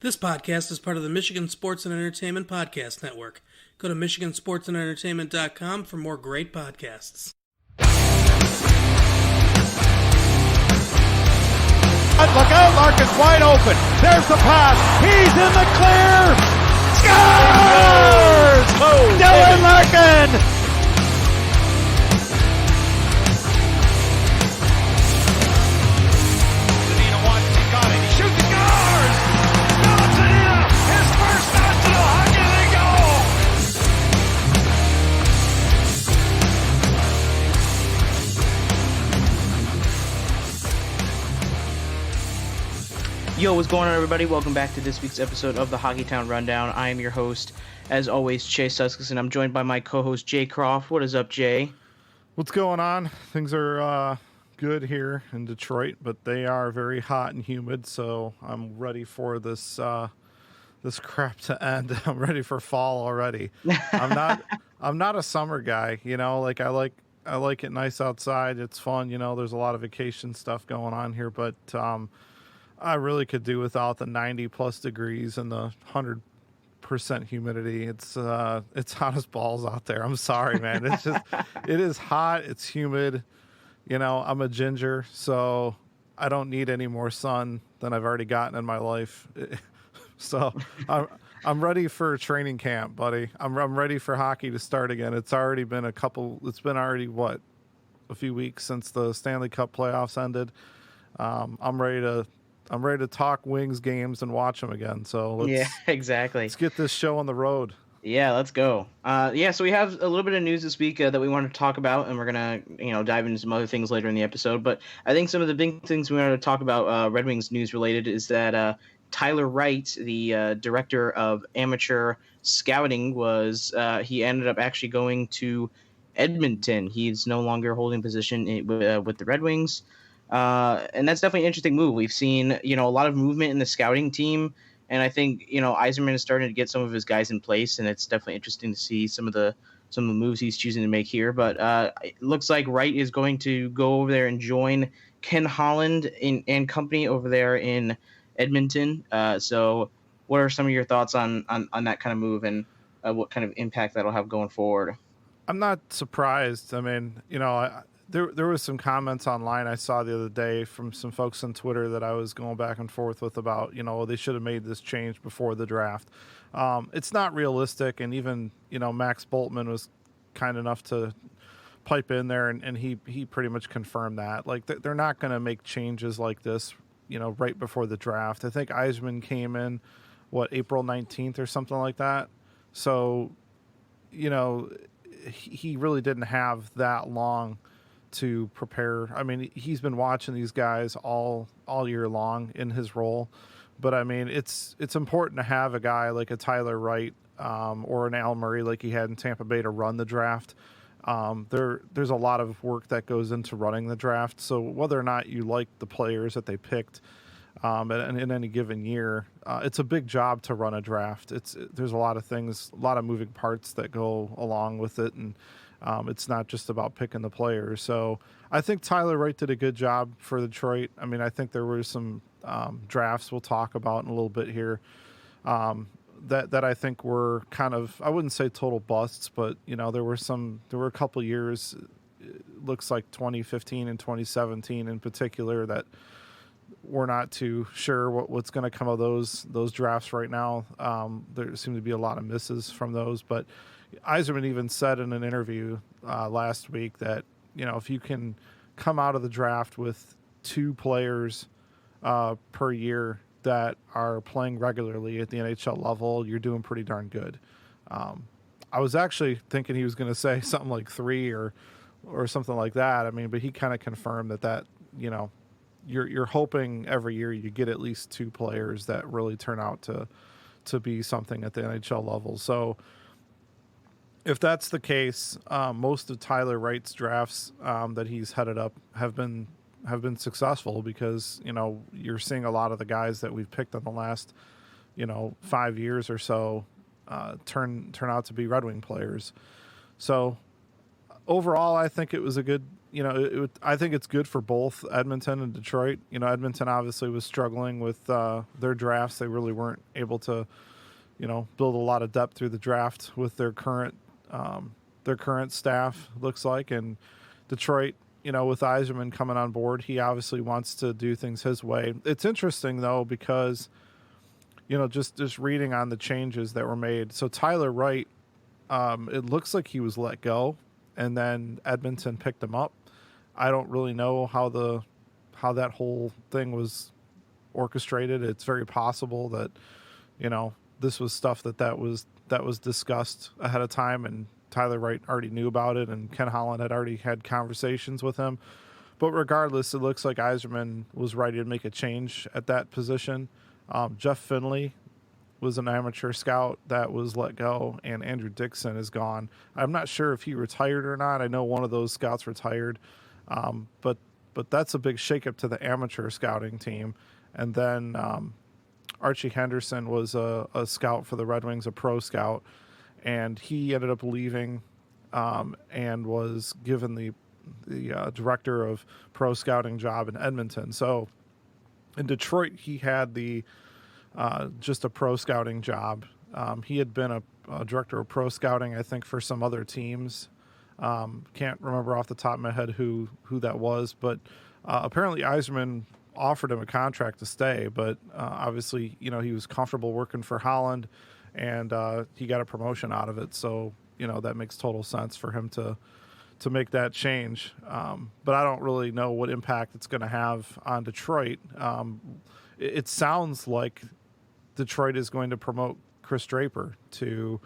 This podcast is part of the Michigan Sports and Entertainment Podcast Network. Go to michigansportsandentertainment.com for more great podcasts. Look out, Larkin's wide open. There's the pass. He's in the clear. Scores! Dylan Larkin! Yo, what's going on, everybody? Welcome back to this week's episode of the Hockeytown Rundown. I am your host, as always, Chase Huskisson. I'm joined by my co-host, Jay Croft. What is up, Jay? What's going on? Things are good here in Detroit, but they are very hot and humid, so I'm ready for this this crap to end. I'm ready for fall already. I'm not a summer guy, you know, like I like it nice outside. It's fun, you know, there's a lot of vacation stuff going on here, but I really could do without the 90 plus degrees and the 100% humidity. It's hot as balls out there. I'm sorry, man. It's just, it is hot. It's humid. You know, I'm a ginger, so I don't need any more sun than I've already gotten in my life. So I'm ready for training camp, buddy. I'm ready for hockey to start again. It's already been a few weeks since the Stanley Cup playoffs ended. I'm ready to talk Wings games and watch them again. So exactly. Let's get this show on the road. Yeah, let's go. So we have a little bit of news this week that we wanted to talk about, and we're gonna, dive into some other things later in the episode. But I think some of the big things we wanted to talk about, Red Wings news related, is that Tyler Wright, the director of amateur scouting, he ended up actually going to Edmonton. He's no longer holding position with the Red Wings. And that's definitely an interesting move. We've seen, a lot of movement in the scouting team, and I think, Yzerman is starting to get some of his guys in place, and it's definitely interesting to see some of the moves he's choosing to make here. But it looks like Wright is going to go over there and join Ken Holland and company over there in Edmonton. So what are some of your thoughts on that kind of move and what kind of impact that'll have going forward? I'm not surprised. I mean, There was some comments online I saw the other day from some folks on Twitter that I was going back and forth with about, they should have made this change before the draft. It's not realistic, and even, Max Boltman was kind enough to pipe in there, and he pretty much confirmed that. Like, they're not going to make changes like this, right before the draft. I think Yzerman came in, April 19th or something like that. So, he really didn't have that long to prepare. I mean, he's been watching these guys all year long in his role, but I mean, it's important to have a guy like a Tyler Wright or an Al Murray like he had in Tampa Bay to run the draft. There's a lot of work that goes into running the draft. So whether or not you like the players that they picked in any given year, it's a big job to run a draft. There's a lot of things, a lot of moving parts that go along with it, and it's not just about picking the players. So I think Tyler Wright did a good job for Detroit. I mean, I think there were some drafts we'll talk about in a little bit here that I think were kind of, I wouldn't say total busts, but, there were a couple years, it looks like 2015 and 2017 in particular, that we're not too sure what's going to come of those drafts right now. There seem to be a lot of misses from those, but Yzerman even said in an interview last week that, if you can come out of the draft with 2 players per year that are playing regularly at the NHL level, you're doing pretty darn good. I was actually thinking he was going to say something like 3 or something like that. I mean, but he kind of confirmed that, you're hoping every year you get at least 2 players that really turn out to be something at the NHL level. So if that's the case, most of Tyler Wright's drafts that he's headed up have been successful because, you're seeing a lot of the guys that we've picked in the last, 5 years or so turn out to be Red Wing players. So overall, I think it was a good I think it's good for both Edmonton and Detroit. Edmonton obviously was struggling with their drafts. They really weren't able to, build a lot of depth through the draft with their current staff, looks like. And Detroit, with Yzerman coming on board, he obviously wants to do things his way. It's interesting, though, because, just reading on the changes that were made. So Tyler Wright, it looks like he was let go, and then Edmonton picked him up. I don't really know how that whole thing was orchestrated. It's very possible that, this was stuff that was discussed ahead of time, and Tyler Wright already knew about it, and Ken Holland had already had conversations with him. But regardless, it looks like Yzerman was ready to make a change at that position. Jeff Finley was an amateur scout that was let go, and Andrew Dixon is gone. I'm not sure if he retired or not. I know one of those scouts retired, but that's a big shakeup to the amateur scouting team. And then Archie Henderson was a scout for the Red Wings, a pro scout, and he ended up leaving and was given the director of pro scouting job in Edmonton. So in Detroit, he had just a pro scouting job. He had been a director of pro scouting, I think, for some other teams. Can't remember off the top of my head who that was, but apparently Yzerman offered him a contract to stay, but obviously, he was comfortable working for Holland, and he got a promotion out of it. So, that makes total sense for him to make that change. But I don't really know what impact it's going to have on Detroit. It sounds like Detroit is going to promote Chris Draper to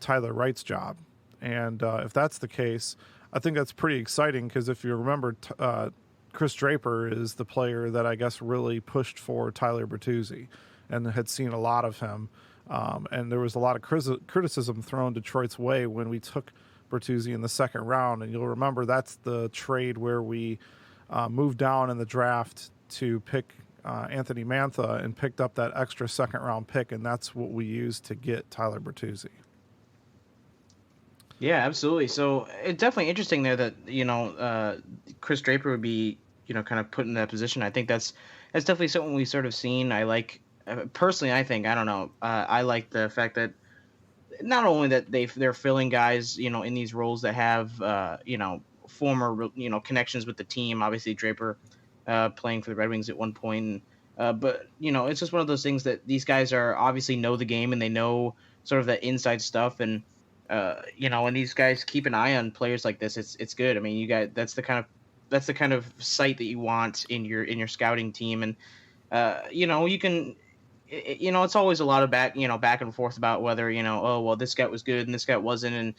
Tyler Wright's job. And if that's the case, I think that's pretty exciting, because if you remember, Chris Draper is the player that I guess really pushed for Tyler Bertuzzi and had seen a lot of him. And there was a lot of criticism thrown Detroit's way when we took Bertuzzi in the second round. And you'll remember that's the trade where we moved down in the draft to pick Anthony Mantha and picked up that extra second round pick. And that's what we used to get Tyler Bertuzzi. Yeah, absolutely. So it's definitely interesting there that, Chris Draper would be, kind of put in that position. I think that's definitely something we've sort of seen. I like, personally, I like the fact that not only that they're filling guys, in these roles that have, former, connections with the team. Obviously Draper playing for the Red Wings at one point. But, it's just one of those things that these guys are obviously know the game, and they know sort of the inside stuff. And, when these guys keep an eye on players like this, it's good. I mean, you guys, that's the kind of sight that you want in your scouting team. And, you can, it's always a lot of back and forth about whether, oh, well, this guy was good and this guy wasn't. And,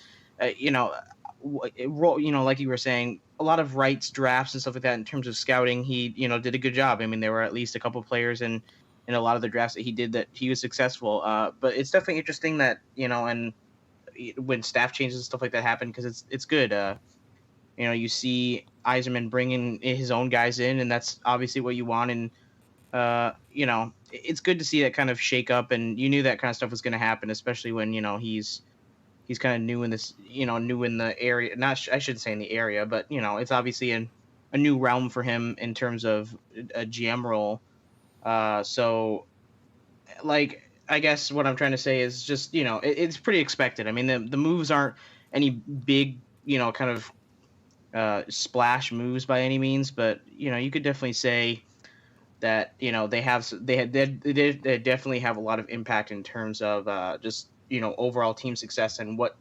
like you were saying, a lot of Wright's drafts and stuff like that in terms of scouting, he, did a good job. I mean, there were at least a couple of players in a lot of the drafts that he did that he was successful. But it's definitely interesting that, and when staff changes and stuff like that happen, because it's good. You see Yzerman bringing his own guys in, and that's obviously what you want. And, it's good to see that kind of shake up, and you knew that kind of stuff was going to happen, especially when, he's kind of new in this, new in the area. I shouldn't say in the area, but, it's obviously a new realm for him in terms of a GM role. So, like, I guess what I'm trying to say is just, it's pretty expected. I mean, the moves aren't any big, kind of splash moves by any means, but, you could definitely say that, they definitely have a lot of impact in terms of just, overall team success and what,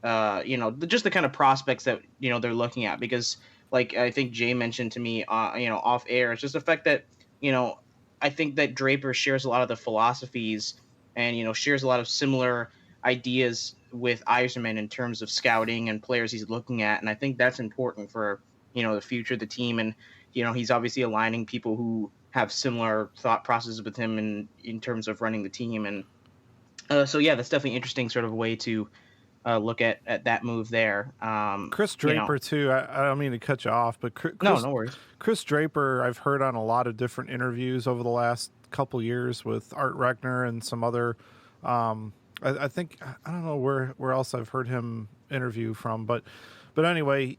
just the kind of prospects that, they're looking at. Because, like, I think Jay mentioned to me, off air, it's just the fact that, I think that Draper shares a lot of the philosophies and, shares a lot of similar ideas with Yzerman in terms of scouting and players he's looking at. And I think that's important for, the future of the team. And, he's obviously aligning people who have similar thought processes with him in terms of running the team. And so, yeah, that's definitely interesting sort of way to look at that move there. Chris Draper, too, I don't mean to cut you off, but no worries. Chris Draper, I've heard on a lot of different interviews over the last couple years with Art Reckner and some other, I think, I don't know where else I've heard him interview from, but anyway,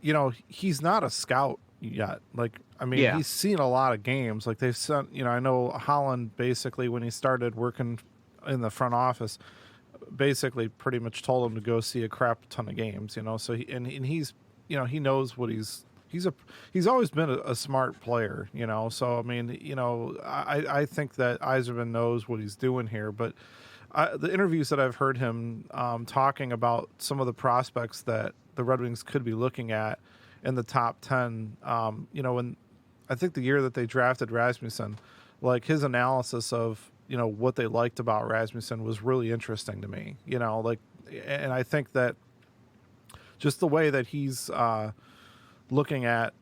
you know, he's not a scout yet. Like, I mean, he's seen a lot of games. Like they've sent, you know, I know Holland basically when he started working in the front office, basically pretty much told him to go see a crap ton of games, you know. So and he's, you know, he knows what he's always been a smart player, you know. So I mean, you know, I think that Yzerman knows what he's doing here, but the interviews that I've heard him talking about some of the prospects that the Red Wings could be looking at in the top 10, you know, when I think the year that they drafted Rasmussen, like his analysis of, you know, what they liked about Rasmussen was really interesting to me, you know, like, and I think that just the way that he's looking at,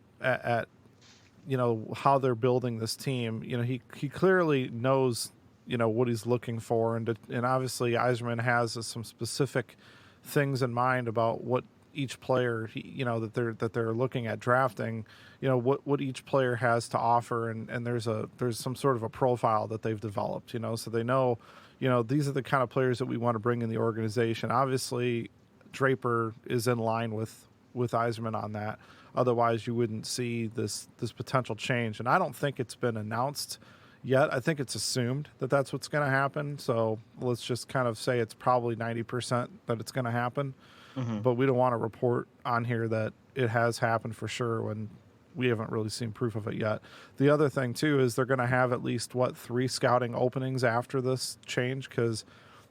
you know, how they're building this team, you know, he clearly knows, you know, what he's looking for. And obviously Yzerman has some specific things in mind about what each player, you know, that they're looking at drafting, you know, what each player has to offer. And there's some sort of a profile that they've developed, you know, so they know, you know, these are the kind of players that we want to bring in the organization. Obviously Draper is in line with Yzerman on that. Otherwise you wouldn't see this potential change. And I don't think it's been announced yet. I think it's assumed that that's what's going to happen. So let's just kind of say it's probably 90% that it's going to happen. Mm-hmm. But we don't want to report on here that it has happened for sure when we haven't really seen proof of it yet. The other thing too is they're going to have at least 3 scouting openings after this change, because,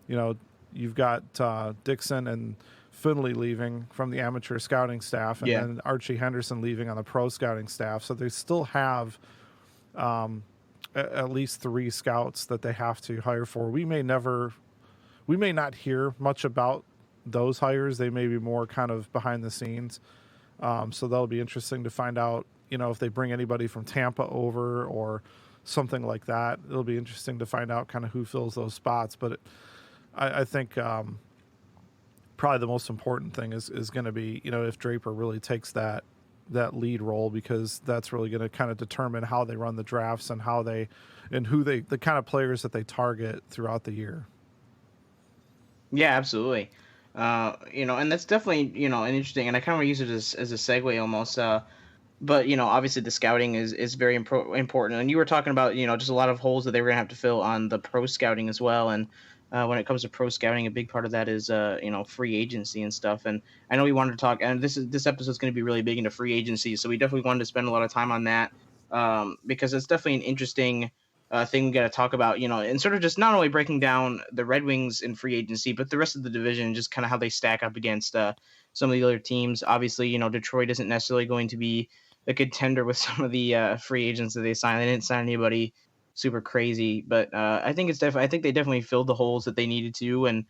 you know, you've got Dixon and Finley leaving from the amateur scouting staff, and then Archie Henderson leaving on the pro scouting staff. So they still have at least 3 scouts that they have to hire for. We may not hear much about those hires. They may be more kind of behind the scenes. So that'll be interesting to find out, you know, if they bring anybody from Tampa over or something like that. It'll be interesting to find out kind of who fills those spots. But I think probably the most important thing is going to be, you know, if Draper really takes that lead role, because that's really going to kind of determine how they run the drafts and the kind of players that they target throughout the year. Yeah, absolutely. You know, and that's definitely, you know, an interesting, and I kind of use it as a segue almost. But, you know, obviously the scouting is very important. And you were talking about, you know, just a lot of holes that they were going to have to fill on the pro scouting as well. And when it comes to pro scouting, a big part of that is, you know, free agency and stuff. And I know we wanted to talk, and this episode is going to be really big into free agency. So we definitely wanted to spend a lot of time on that because it's definitely an interesting thing we got to talk about, you know, and sort of just not only breaking down the Red Wings in free agency, but the rest of the division, just kind of how they stack up against some of the other teams. Obviously, you know, Detroit isn't necessarily going to be a contender with some of the free agents that they signed. They didn't sign anybody super crazy, but I think they definitely filled the holes that they needed to, and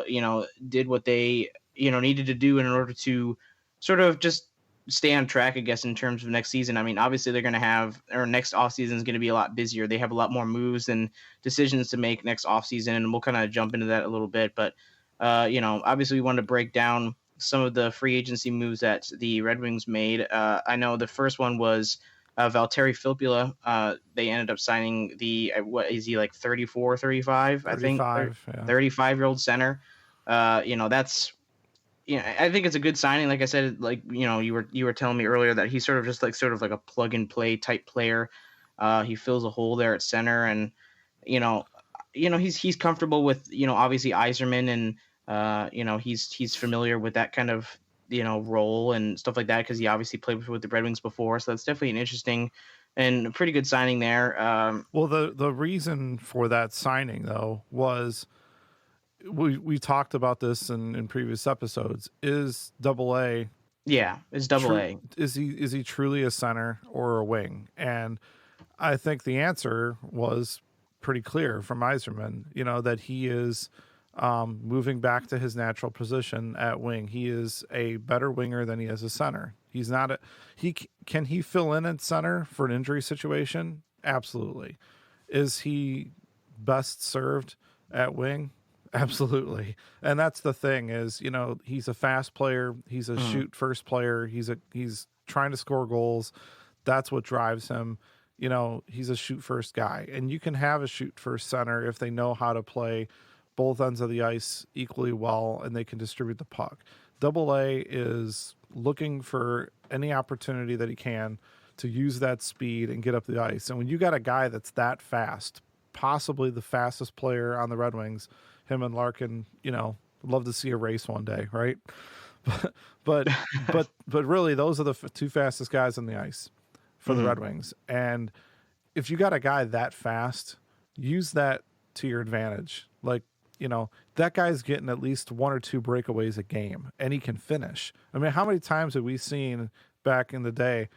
you know, did what they, you know, needed to do in order to sort of just stay on track, I guess, in terms of next season. I mean, obviously they're going to have, or next offseason is going to be a lot busier. They have a lot more moves and decisions to make next offseason, and we'll kind of jump into that a little bit. But, you know, obviously we wanted to break down some of the free agency moves that the Red Wings made. I know the first one was Valtteri Filppula. They ended up signing what is he, like 34, 35, I think? 35-year-old center. You know, that's, you know, I think it's a good signing. Like I said, like, you know, you were telling me earlier that he's sort of like a plug and play type player. He fills a hole there at center, and you know he's comfortable with, you know, obviously Yzerman, and you know, he's familiar with that kind of, you know, role and stuff like that, because he obviously played with the Red Wings before. So that's definitely an interesting and a pretty good signing there. Well, the reason for that signing though was, we talked about this in previous episodes, is AA. Yeah, it's AA. Is he truly a center or a wing? And I think the answer was pretty clear from Yzerman, you know, that he is moving back to his natural position at wing. He is a better winger than he is a center. He's not can he fill in at center for an injury situation? Absolutely. Is he best served at wing? Absolutely. And that's the thing is, you know, he's a fast player. He's a shoot first player. He's trying to score goals. That's what drives him. You know, he's a shoot first guy, and you can have a shoot first center if they know how to play both ends of the ice equally well and they can distribute the puck. AA is looking for any opportunity that he can to use that speed and get up the ice. And when you got a guy that's that fast, possibly the fastest player on the Red Wings, him and Larkin, love to see a race one day, right? But really, those are the two fastest guys on the ice for the Red Wings. And if you got a guy that fast, use that to your advantage. Like, that guy's getting at least 1 or 2 breakaways a game, and he can finish. I mean, how many times have we seen back in the day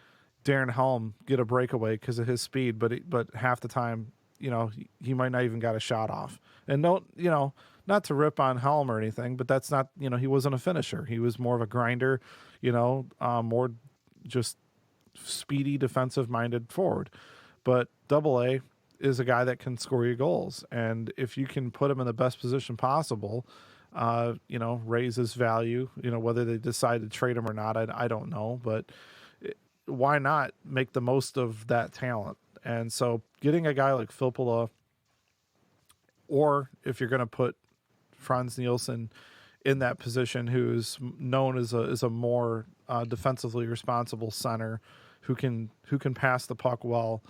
Darren Helm get a breakaway because of his speed, but half the time, he might not even got a shot off. And not to rip on Helm or anything, but that's not, he wasn't a finisher. He was more of a grinder, more just speedy, defensive-minded forward. But AA is a guy that can score you goals. And if you can put him in the best position possible, raise his value, whether they decide to trade him or not, I don't know. But why not make the most of that talent? And so getting a guy like Filppula, or if you're going to put Franz Nielsen in that position, who's known as a more defensively responsible center who can pass the puck well,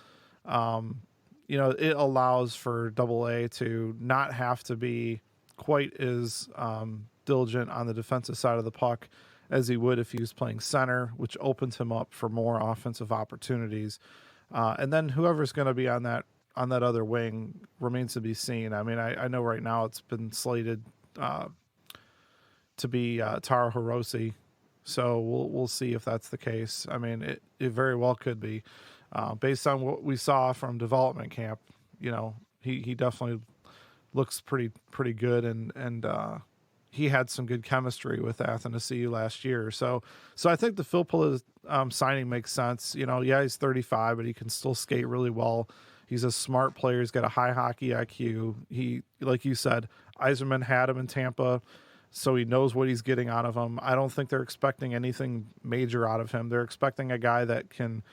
it allows for AA to not have to be quite as diligent on the defensive side of the puck as he would if he was playing center, which opens him up for more offensive opportunities. And then whoever's going to be on that other wing remains to be seen. I mean, I know right now it's been slated to be Taro Hirose, so we'll see if that's the case. I mean, it very well could be. Based on what we saw from development camp, he definitely looks pretty good, and he had some good chemistry with Athanasiou last year. So I think the Filppula signing makes sense. He's 35, but he can still skate really well. He's a smart player. He's got a high hockey IQ. He, like you said, Yzerman had him in Tampa, so he knows what he's getting out of him. I don't think they're expecting anything major out of him. They're expecting a guy that can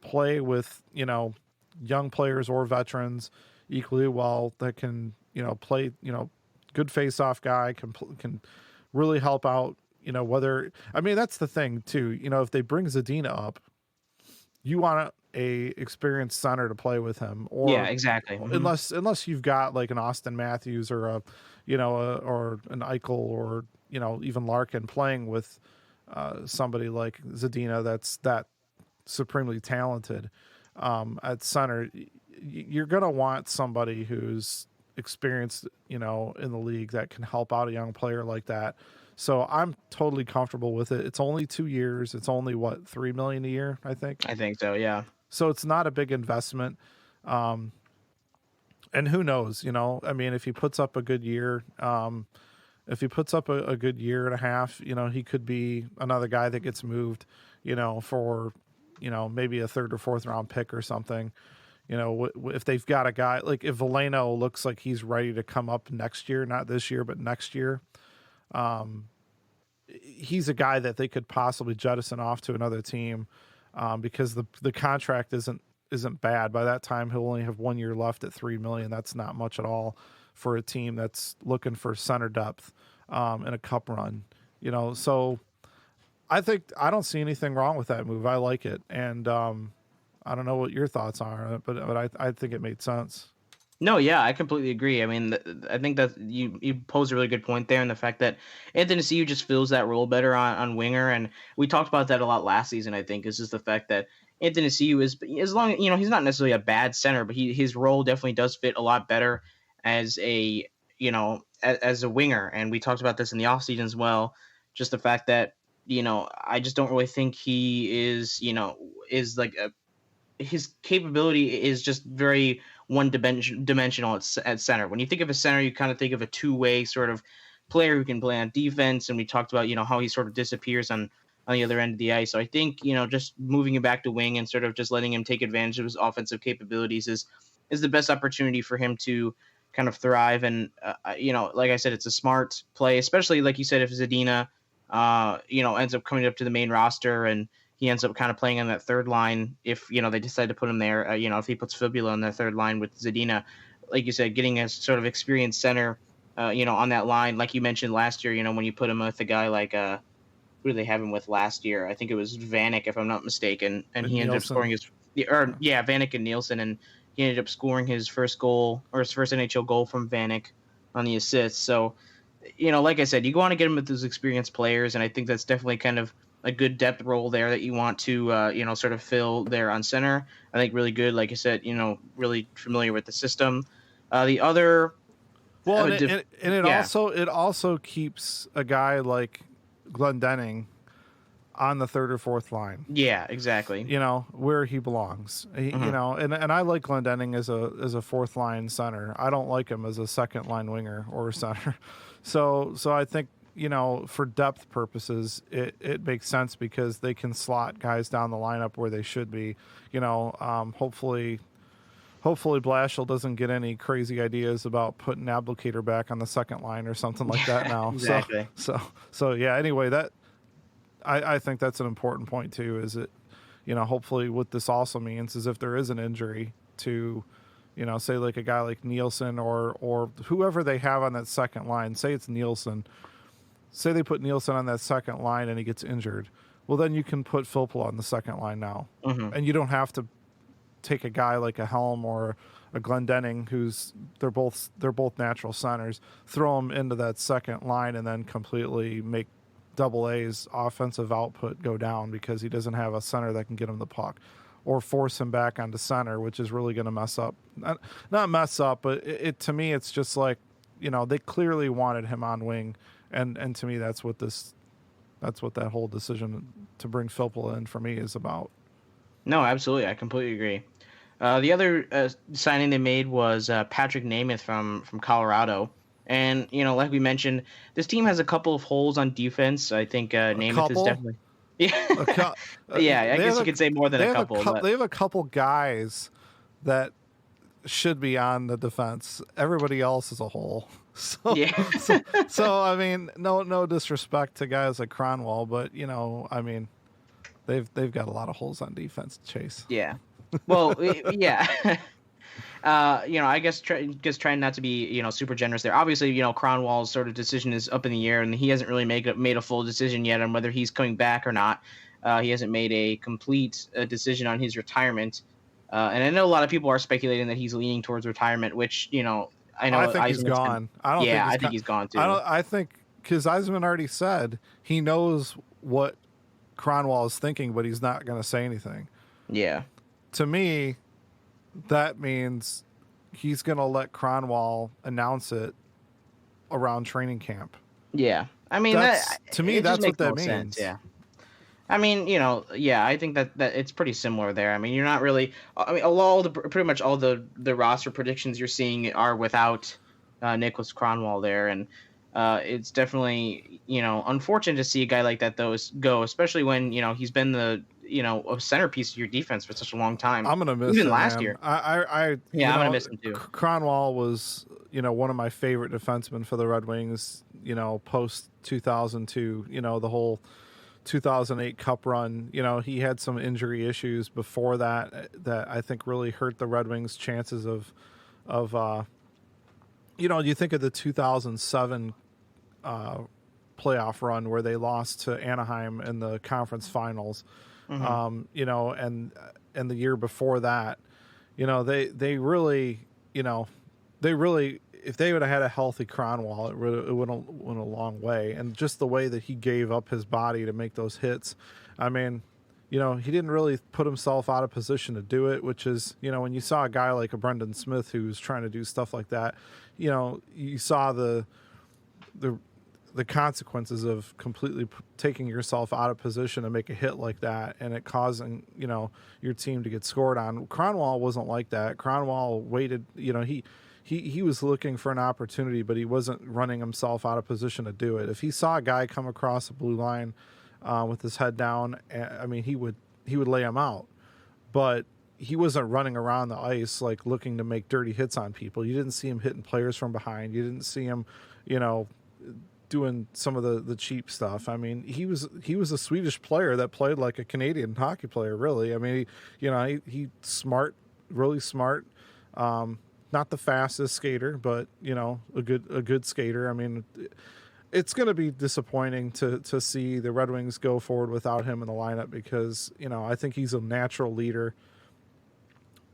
play with, young players or veterans equally well, that can, play, good face-off guy, can really help out, that's the thing too. If they bring Zadina up, you want a experienced center to play with him, or yeah, exactly. Unless you've got like an Austin Matthews or or an Eichel or, even Larkin playing with somebody like Zadina that's that supremely talented at center. You're going to want somebody who's experienced, in the league that can help out a young player like that. So I'm totally comfortable with it. It's only 2 years. It's only $3 million a year, I think. I think so, yeah. So it's not a big investment. And who knows, if he puts up a good year, if he puts up a good year and a half, he could be another guy that gets moved, for, maybe a 3rd or 4th round pick or something. If they've got a guy like, if Veleno looks like he's ready to come up next year, not this year, but next year, he's a guy that they could possibly jettison off to another team, because the contract isn't bad. By that time, he'll only have 1 year left at $3 million. That's not much at all for a team that's looking for center depth in a cup run. So I don't see anything wrong with that move. I like it, and I don't know what your thoughts are, but I think it made sense. No, yeah, I completely agree. I mean, I think that you pose a really good point there, and the fact that Athanasiou just fills that role better on winger, and we talked about that a lot last season. I think is just the fact that Athanasiou is, as long he's not necessarily a bad center, but his role definitely does fit a lot better as a as a winger, and we talked about this in the offseason as well. Just the fact that I just don't really think he is is like his capability is just very one-dimensional at center. When you think of a center, you kind of think of a two-way sort of player who can play on defense, and we talked about how he sort of disappears on the other end of the ice. So I think just moving him back to wing and sort of just letting him take advantage of his offensive capabilities is the best opportunity for him to kind of thrive. And like I said, it's a smart play, especially like you said, if Zadina ends up coming up to the main roster and he ends up kind of playing on that third line. If, they decide to put him there, if he puts Filppula on that third line with Zadina, like you said, getting a sort of experienced center, on that line, like you mentioned last year, when you put him with a guy like who did they have him with last year? I think it was Vanek, if I'm not mistaken, and he ended up Nielsen. scoring Vanek and Nielsen, and he ended up scoring his first goal or his first NHL goal from Vanek on the assist. So, like I said, you want to get him with those experienced players, and I think that's definitely kind of a good depth role there that you want to sort of fill there on center. I think really good, like I said, really familiar with the system. The other, it also keeps a guy like Glendening on the third or fourth line. Yeah, exactly. Where he belongs. And I like Glendening as a fourth line center. I don't like him as a second line winger or center. So I think, for depth purposes, it makes sense because they can slot guys down the lineup where they should be. Hopefully Blashill doesn't get any crazy ideas about putting Abdelkader back on the second line or something like that now. Exactly. So yeah, anyway, that I think that's an important point too, is it, hopefully what this also means is if there is an injury to, say like a guy like Nielsen or whoever they have on that second line, say it's Nielsen, say they put Nielsen on that second line and he gets injured. Well, then you can put Filppula on the second line now. And you don't have to take a guy like a Helm or a Glendening, they're both natural centers, throw them into that second line and then completely make Double A's offensive output go down because he doesn't have a center that can get him the puck, or force him back onto center, which is really going to mess up. Not mess up, but it to me, it's just like, they clearly wanted him on wing. And to me, that's what that whole decision to bring Filppula in for me is about. No, absolutely. I completely agree. The other signing they made was Patrick Nemeth from Colorado. And, like we mentioned, this team has a couple of holes on defense. I think Nemeth is definitely... Yeah, I guess you could say more than a couple. They have a couple guys that should be on the defense. Everybody else is a hole. So, yeah. so I mean, no disrespect to guys like Cronwall, but they've got a lot of holes on defense. Chase. Yeah. Well, yeah. I guess trying not to be super generous there. Obviously, Cronwall's sort of decision is up in the air, and he hasn't really made a full decision yet on whether he's coming back or not. He hasn't made a complete decision on his retirement, and I know a lot of people are speculating that he's leaning towards retirement, which I know. I think he's gone. I think he's gone too. I think because Yzerman already said he knows what Cronwall is thinking, but he's not going to say anything. Yeah. To me, that means he's going to let Cronwall announce it around training camp. Yeah. I mean, to me, that's what that means. Sense, yeah. I mean, I think that it's pretty similar there. I mean, you're not really. I mean, pretty much all the roster predictions you're seeing are without Nicholas Cronwall there, and it's definitely unfortunate to see a guy like that go, especially when he's been the a centerpiece of your defense for such a long time. I'm gonna miss even him, last man. year. I'm gonna miss him too. Cronwall was one of my favorite defensemen for the Red Wings. Post 2002. The whole 2008 Cup run. He had some injury issues before that I think really hurt the Red Wings' chances of you think of the 2007 playoff run where they lost to Anaheim in the conference finals. And the year before that, they really, if they would have had a healthy Cronwall, it would have went a long way. And just the way that he gave up his body to make those hits, I mean, he didn't really put himself out of position to do it, which is, when you saw a guy like a Brendan Smith who was trying to do stuff like that, you saw the consequences of completely taking yourself out of position to make a hit like that and it causing, your team to get scored on. Cronwall wasn't like that. Cronwall waited, he was looking for an opportunity, but he wasn't running himself out of position to do it. If he saw a guy come across the blue line with his head down, I mean, he would lay him out, but he wasn't running around the ice like looking to make dirty hits on people. You didn't see him hitting players from behind. You didn't see him, doing some of the cheap stuff. I mean, he was a Swedish player that played like a Canadian hockey player, really. I mean, he smart, really smart. Not the fastest skater, but a good skater. I mean, it's going to be disappointing to see the Red Wings go forward without him in the lineup because, I think he's a natural leader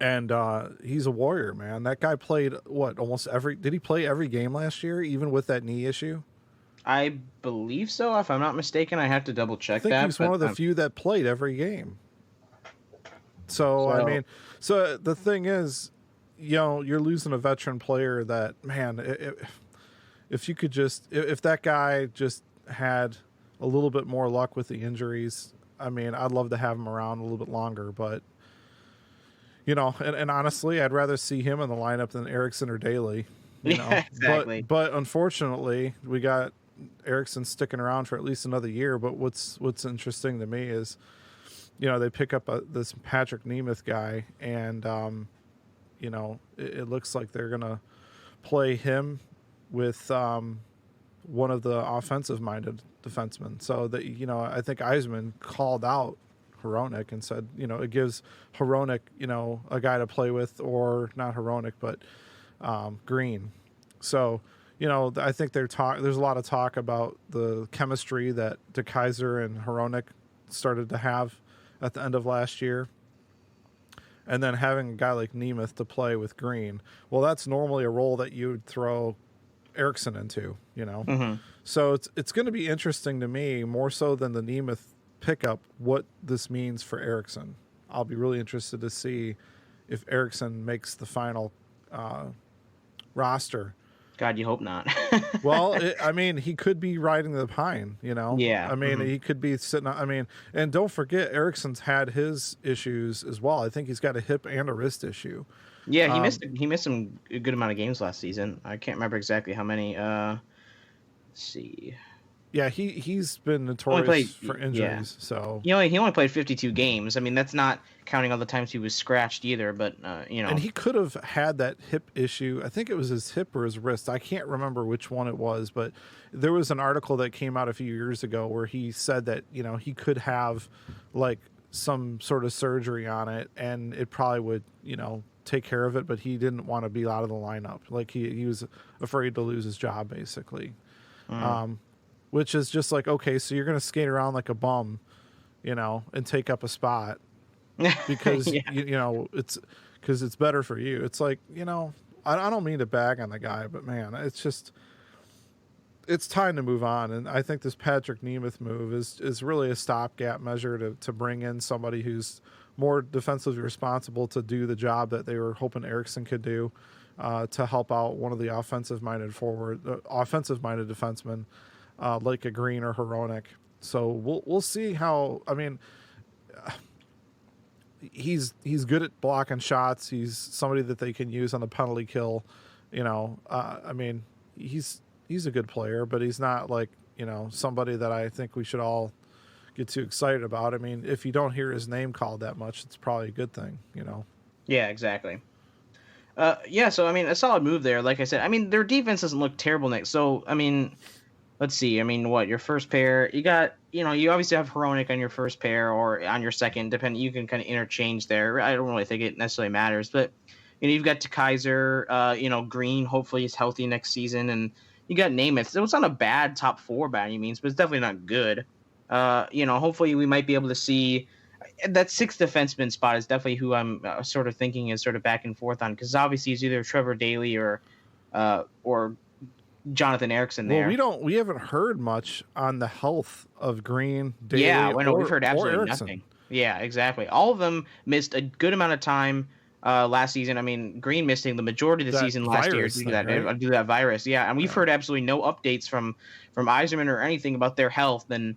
and he's a warrior, man. That guy played did he play every game last year, even with that knee issue? I believe so. If I'm not mistaken, I have to double check that. I think he's one of the few that played every game. So the thing is, you're losing a veteran player that, man, if you could if that guy just had a little bit more luck with the injuries, I mean, I'd love to have him around a little bit longer, but and honestly, I'd rather see him in the lineup than Eriksson or Daly. Exactly. But unfortunately, we got Eriksson sticking around for at least another year. But what's interesting to me is, they pick up this Patrick Nemeth guy, and it looks like they're gonna play him with one of the offensive-minded defensemen. So that I think Yzerman called out Hronek and said, it gives Hronek, a guy to play with, or not Hronek, but Green. So, I think there's a lot of talk about the chemistry that DeKeyser and Hronek started to have at the end of last year. And then having a guy like Nemeth to play with Green. Well, that's normally a role that you would throw Eriksson into, Mm-hmm. So it's going to be interesting to me, more so than the Nemeth pickup, what this means for Eriksson. I'll be really interested to see if Eriksson makes the final roster. God, you hope not. Well, he could be riding the pine, Yeah. He could be sitting. And don't forget, Eriksson's had his issues as well. I think he's got a hip and a wrist issue. Yeah, he missed some a good amount of games last season. I can't remember exactly how many. Let's see. Yeah, he's been notorious for injuries. Yeah. So he only played 52 games. I mean, that's not counting all the times he was scratched either. But and he could have had that hip issue. I think it was his hip or his wrist. I can't remember which one it was, but there was an article that came out a few years ago where he said that he could have like some sort of surgery on it, and it probably would take care of it. But he didn't want to be out of the lineup. Like he was afraid to lose his job, basically. Which is just like, okay, so you're going to skate around like a bum, and take up a spot because, yeah. it's better for you. It's like, I don't mean to bag on the guy, but man, it's time to move on. And I think this Patrick Nemeth move is really a stopgap measure to bring in somebody who's more defensively responsible to do the job that they were hoping Eriksson could do, to help out one of the offensive-minded defensemen, like a Green or Hronek. So we'll see how. I mean, he's good at blocking shots. He's somebody that they can use on the penalty kill. He's a good player, but he's not like somebody that I think we should all get too excited about. I mean, if you don't hear his name called that much, it's probably a good thing. Yeah, exactly. So a solid move there. Like I said, their defense doesn't look terrible next. So let's see. Your first pair? You got you obviously have Hronek on your first pair or on your second, depending. You can kind of interchange there. I don't really think it necessarily matters, but you've got DeKeyser. Green hopefully is healthy next season, and you got Nemeth. So it's not a bad top four by any means, but it's definitely not good. Hopefully we might be able to see. That sixth defenseman spot is definitely who I'm sort of thinking is sort of back and forth on, because obviously it's either Trevor Daley or Jonathan Eriksson there. Well, we haven't heard much on the health of Green, Daley, we've heard absolutely nothing. Yeah, exactly. All of them missed a good amount of time last season. Green missing the majority of the season last year due to that virus. Yeah, and we've heard absolutely no updates from Yzerman or anything about their health. And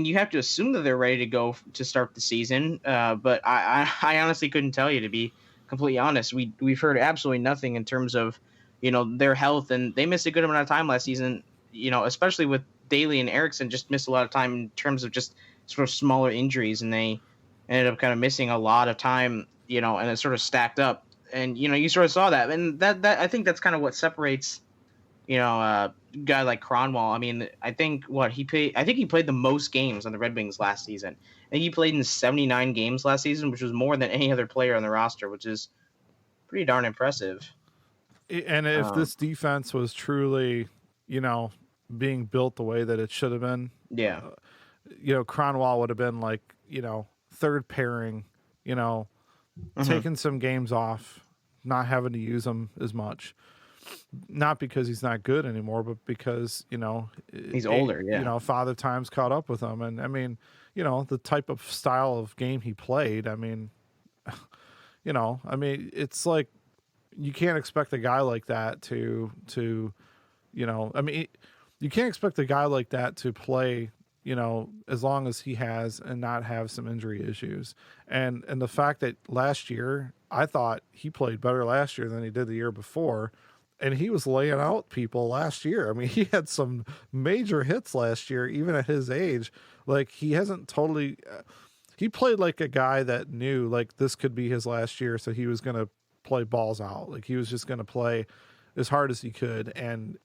you have to assume that they're ready to go to start the season. But I honestly couldn't tell you, to be completely honest. We've heard absolutely nothing in terms of their health, and they missed a good amount of time last season. Especially with Daley and Eriksson, just missed a lot of time in terms of just sort of smaller injuries, and they ended up kind of missing a lot of time. And it sort of stacked up, and you sort of saw that, and that I think that's kind of what separates a guy like Cronwall. I think he played the most games on the Red Wings last season. I think he played in 79 games last season, which was more than any other player on the roster, which is pretty darn impressive. And if this defense was truly, being built the way that it should have been. Yeah. Cronwall would have been like, third pairing, taking some games off, not having to use them as much. Not because he's not good anymore, but because, he's older. Yeah. Father Time's caught up with him. And I mean, the type of style of game he played, I mean, it's like, you can't expect a guy like that to you can't expect a guy like that to play, as long as he has and not have some injury issues. And the fact that last year, I thought he played better last year than he did the year before. And he was laying out people last year. I mean, he had some major hits last year, even at his age. Like, he hasn't totally, he played like a guy that knew like this could be his last year. So he was going to play balls out. Like, he was just going to play as hard as he could. And,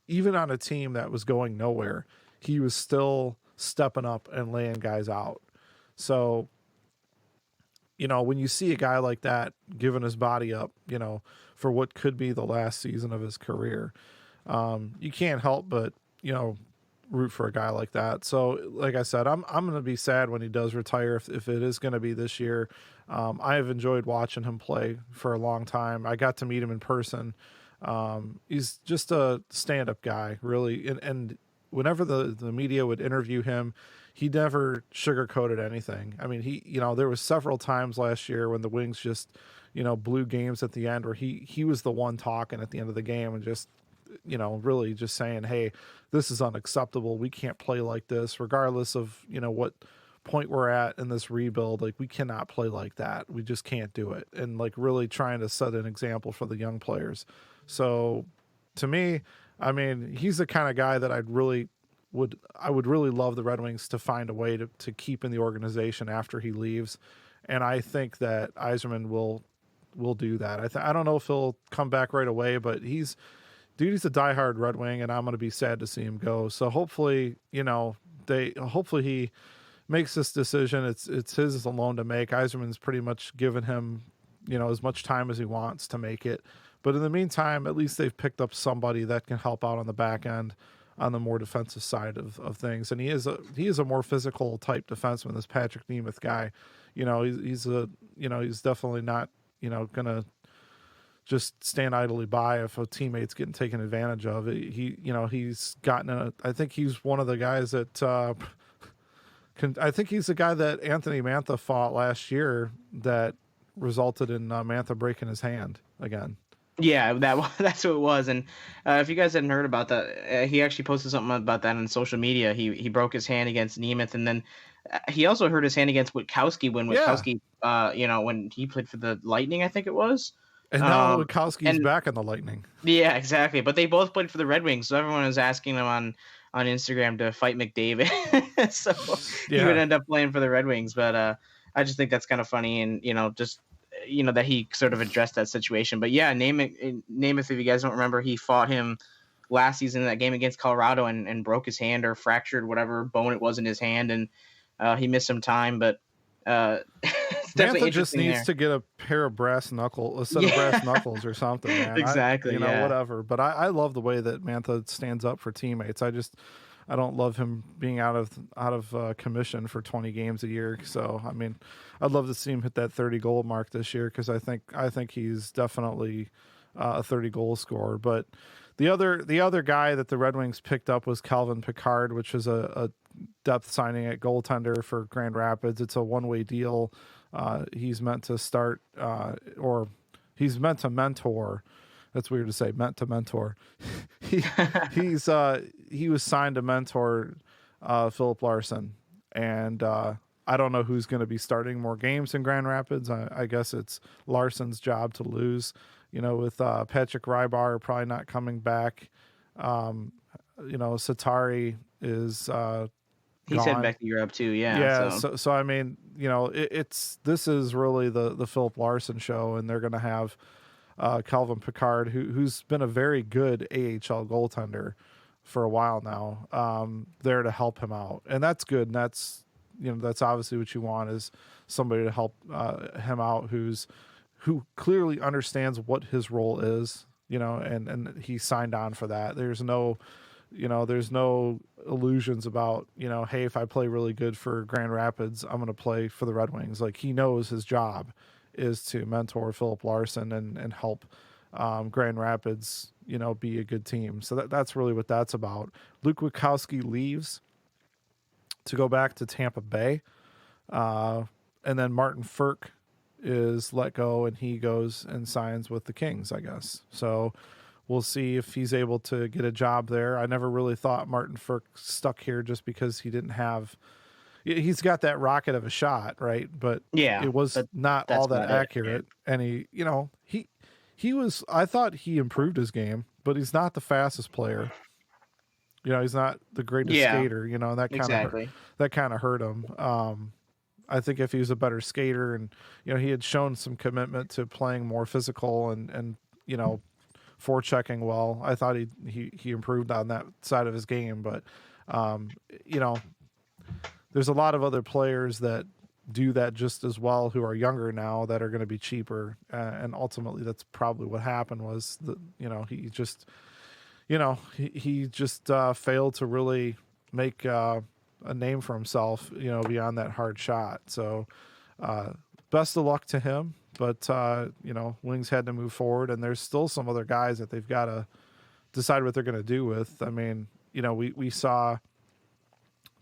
even on a team that was going nowhere, he was still stepping up and laying guys out. So, when you see a guy like that giving his body up, for what could be the last season of his career, you can't help but, root for a guy like that. So, like I said, I'm going to be sad when he does retire, if it is going to be this year. I have enjoyed watching him play for a long time. I got to meet him in person. He's just a stand-up guy, really. And whenever the media would interview him, he never sugarcoated anything. I mean, there was several times last year when the Wings just, blew games at the end where he was the one talking at the end of the game and just, really just saying, hey, this is unacceptable. We can't play like this, regardless of, what point we're at in this rebuild. Like, we cannot play like that. We just can't do it. And like, really trying to set an example for the young players. So to me, I mean, he's the kind of guy that I would really love the Red Wings to find a way to keep in the organization after he leaves. And I think that Yzerman will do that. I don't know if he'll come back right away, but he's a diehard Red Wing, and I'm going to be sad to see him go. So hopefully, hopefully he makes this decision. It's his alone to make. Yzerman's pretty much given him, as much time as he wants to make it. But in the meantime, at least they've picked up somebody that can help out on the back end, on the more defensive side of things. And he is a more physical type defenseman, this Patrick Nemeth guy. He's definitely not, gonna just stand idly by if a teammate's getting taken advantage of. He's gotten I think he's one of the guys that I think he's the guy that Anthony Mantha fought last year that resulted in Mantha breaking his hand again. Yeah, that's what it was. And if you guys hadn't heard about that, he actually posted something about that on social media. He broke his hand against Nemeth, and then he also hurt his hand against Witkowski when Witkowski, when he played for the Lightning, I think it was. And now Witkowski's back in the Lightning. Yeah, exactly. But they both played for the Red Wings, so everyone was asking them on Instagram to fight McDavid. So he would end up playing for the Red Wings. But I just think that's kind of funny, and that he sort of addressed that situation. But yeah, Nemeth, if you guys don't remember, he fought him last season in that game against Colorado and broke his hand or fractured whatever bone it was in his hand, and he missed some time. But it's definitely Mantha just needs to get a pair of brass knuckles or something, man. Exactly. Whatever. But I love the way that Mantha stands up for teammates. I don't love him being out of commission for 20 games a year. So, I mean, I'd love to see him hit that 30 goal mark this year, because I think he's definitely a 30 goal scorer. But the other guy that the Red Wings picked up was Calvin Pickard, which is a depth signing at goaltender for Grand Rapids. It's a one-way deal. He's meant to start, or he's meant to mentor. That's weird to say, meant to mentor. He was signed to mentor Philip Larson, and I don't know who's going to be starting more games in Grand Rapids. I guess it's Larson's job to lose. With Patrick Rybar probably not coming back. Satari is he's gone. heading back to Europe too. Yeah. Yeah. So I mean, this is really the Philip Larson show, and they're going to have Calvin Pickard, who's been a very good AHL goaltender for a while now, there to help him out, and that's good. And that's obviously what you want, is somebody to help him out who clearly understands what his role is, and he signed on for that. There's no there's no illusions about, hey, if I play really good for Grand Rapids, I'm going to play for the Red Wings. Like, he knows his job is to mentor Philip Larson and help Grand Rapids, be a good team. So that's really what that's about. Luke Witkowski leaves to go back to Tampa Bay. And then Martin Ferk is let go, and he goes and signs with the Kings, I guess. So we'll see if he's able to get a job there. I never really thought Martin Ferk stuck here just because he didn't have. He's got that rocket of a shot, right? But it was not all that accurate. And he was. I thought he improved his game, but he's not the fastest player. He's not the greatest skater. And that kind of hurt him. I think if he was a better skater, and he had shown some commitment to playing more physical and forechecking well, I thought he improved on that side of his game. But there's a lot of other players that do that just as well who are younger now that are going to be cheaper, and ultimately that's probably what happened. Was that he just failed to really make a name for himself, beyond that hard shot. So best of luck to him. But, Wings had to move forward, and there's still some other guys that they've got to decide what they're going to do with. I mean, we saw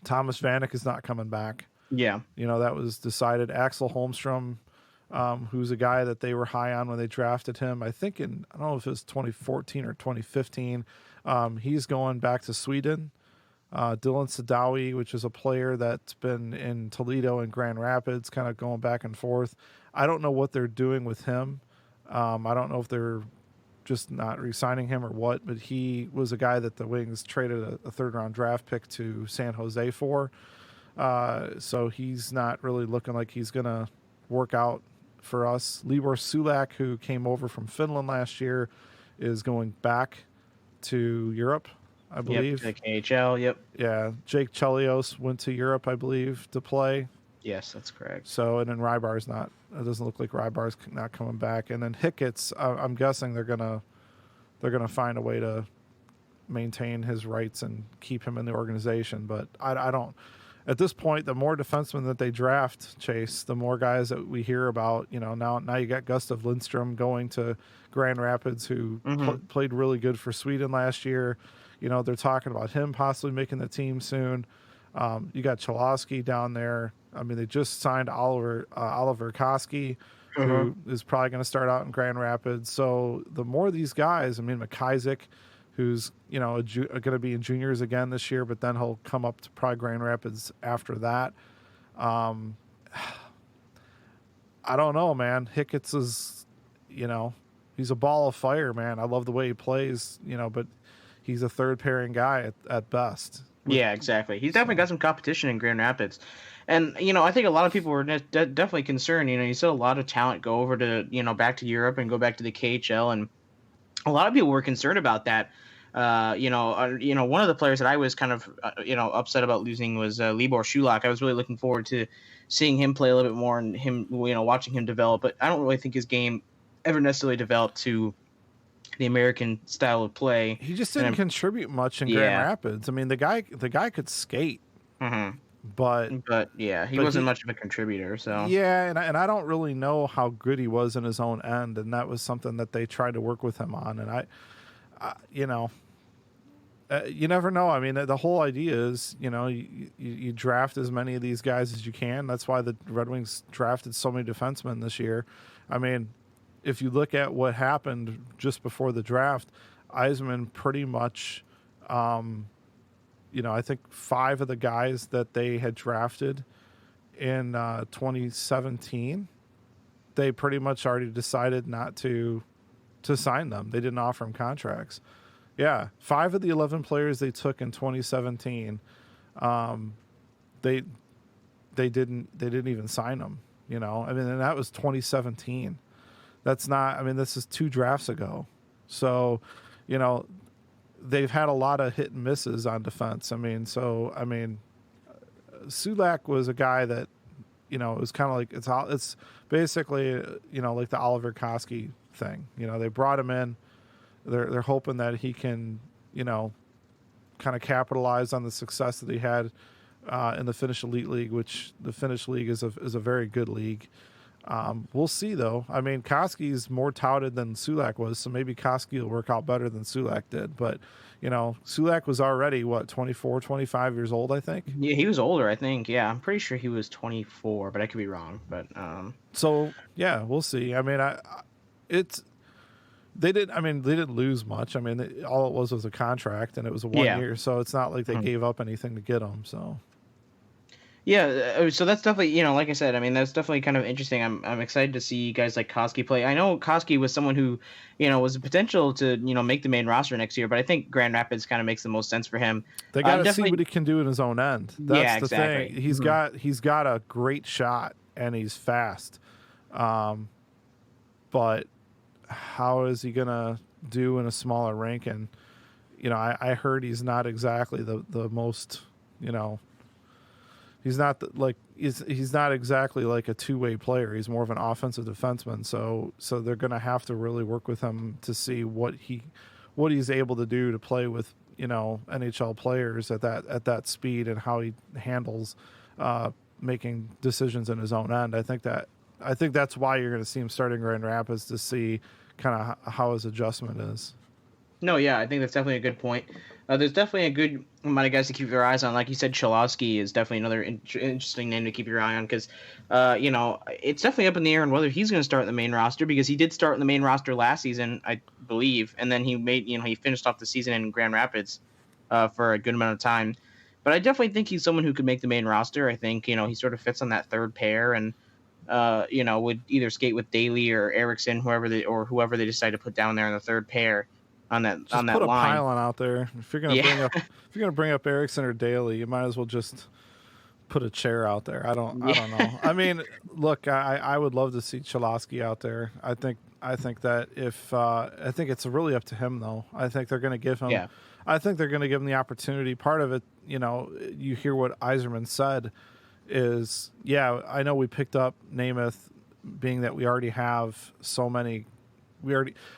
Thomas Vanek is not coming back. Yeah. That was decided. Axel Holmstrom, who's a guy that they were high on when they drafted him, I think I don't know if it was 2014 or 2015. He's going back to Sweden. Dylan Sadawi, which is a player that's been in Toledo and Grand Rapids, kind of going back and forth. I don't know what they're doing with him. I don't know if they're just not re-signing him or what, but he was a guy that the Wings traded a third-round draft pick to San Jose for. So he's not really looking like he's going to work out for us. Libor Sulak, who came over from Finland last year, is going back to Europe, I believe. Yep, the KHL, yep. Yeah, Jake Chelios went to Europe, I believe, to play. Yes, that's correct. So, and then Rybar's not. It doesn't look like Rybar's not coming back. And then Hickett's, I'm guessing they're gonna find a way to maintain his rights and keep him in the organization. But I don't. At this point, the more defensemen that they draft, Chase, the more guys that we hear about. Now you got Gustav Lindstrom going to Grand Rapids, who played really good for Sweden last year. They're talking about him possibly making the team soon. You got Cholowski down there. I mean, they just signed Oliver Koski, who is probably going to start out in Grand Rapids. So the more of these guys, I mean, McIsaac, who's going to be in juniors again this year, but then he'll come up to probably Grand Rapids after that. I don't know, man. Hickett's is, he's a ball of fire, man. I love the way he plays, but he's a third pairing guy at best. Yeah, exactly. He's definitely got some competition in Grand Rapids. And, I think a lot of people were definitely concerned. You saw a lot of talent go over to, back to Europe and go back to the KHL. And a lot of people were concerned about that. One of the players that I was kind of, upset about losing was Libor Sulak. I was really looking forward to seeing him play a little bit more and him, watching him develop. But I don't really think his game ever necessarily developed to the American style of play. He just didn't contribute much in Grand Rapids. I mean, the guy could skate, but he wasn't much of a contributor. So and I don't really know how good he was in his own end, and that was something that they tried to work with him on. And you never know. I mean, the whole idea is, you draft as many of these guys as you can. That's why the Red Wings drafted so many defensemen this year. I mean, if you look at what happened just before the draft, Yzerman pretty much, I think 5 of the guys that they had drafted in 2017, they pretty much already decided not to sign them. They didn't offer them contracts. Yeah, 5 of the 11 players they took in 2017, they didn't even sign them. I mean, and that was 2017. That's not, I mean, this is 2 drafts ago. So, they've had a lot of hit and misses on defense. Sulak was a guy that, it was kind of like, it's basically, like the Oliver Koski thing. They brought him in. They're hoping that he can, kind of capitalize on the success that he had in the Finnish Elite League, which the Finnish league is a very good league. We'll see, though. I mean, Koski's more touted than Sulak was, so maybe Koski will work out better than Sulak did. But, Sulak was already, 24, 25 years old, I think? Yeah, he was older, I think. Yeah, I'm pretty sure he was 24, but I could be wrong. But So, yeah, we'll see. I mean, they didn't lose much. I mean, all it was a contract, and it was a 1 year, so it's not like they gave up anything to get him, so... Yeah, so that's definitely, like I said, I mean, that's definitely kind of interesting. I'm excited to see guys like Koski play. I know Koski was someone who, was a potential to, make the main roster next year, but I think Grand Rapids kind of makes the most sense for him. They got to see what he can do in his own end. That's the exactly. thing. He's got a great shot, and he's fast. But how is he going to do in a smaller rink? And, I heard he's not exactly the most, he's not he's not exactly like a two-way player. He's more of an offensive defenseman. So they're going to have to really work with him to see what he's able to do to play with NHL players at that speed, and how he handles making decisions in his own end. I think that's why you're going to see him starting Grand Rapids, to see kind of how his adjustment is. No, yeah, I think that's definitely a good point. There's definitely a good amount of guys to keep your eyes on. Like you said, Cholowski is definitely another interesting name to keep your eye on, because, it's definitely up in the air on whether he's going to start in the main roster, because he did start in the main roster last season, I believe, and then he finished off the season in Grand Rapids for a good amount of time. But I definitely think he's someone who could make the main roster. I think, he sort of fits on that third pair, and would either skate with Daly or Eriksson, whoever they decide to put down there in the third pair. On that put line. a pylon out there. If you're gonna bring up Eriksson or Daly, you might as well just put a chair out there. I don't know. I mean, look, I would love to see Cholowski out there. I think that I think it's really up to him, though. I think they're going to give him. Yeah. I think they're going to give him the opportunity. Part of it, you hear what Yzerman said is, I know we picked up Namath, being that we already have so many.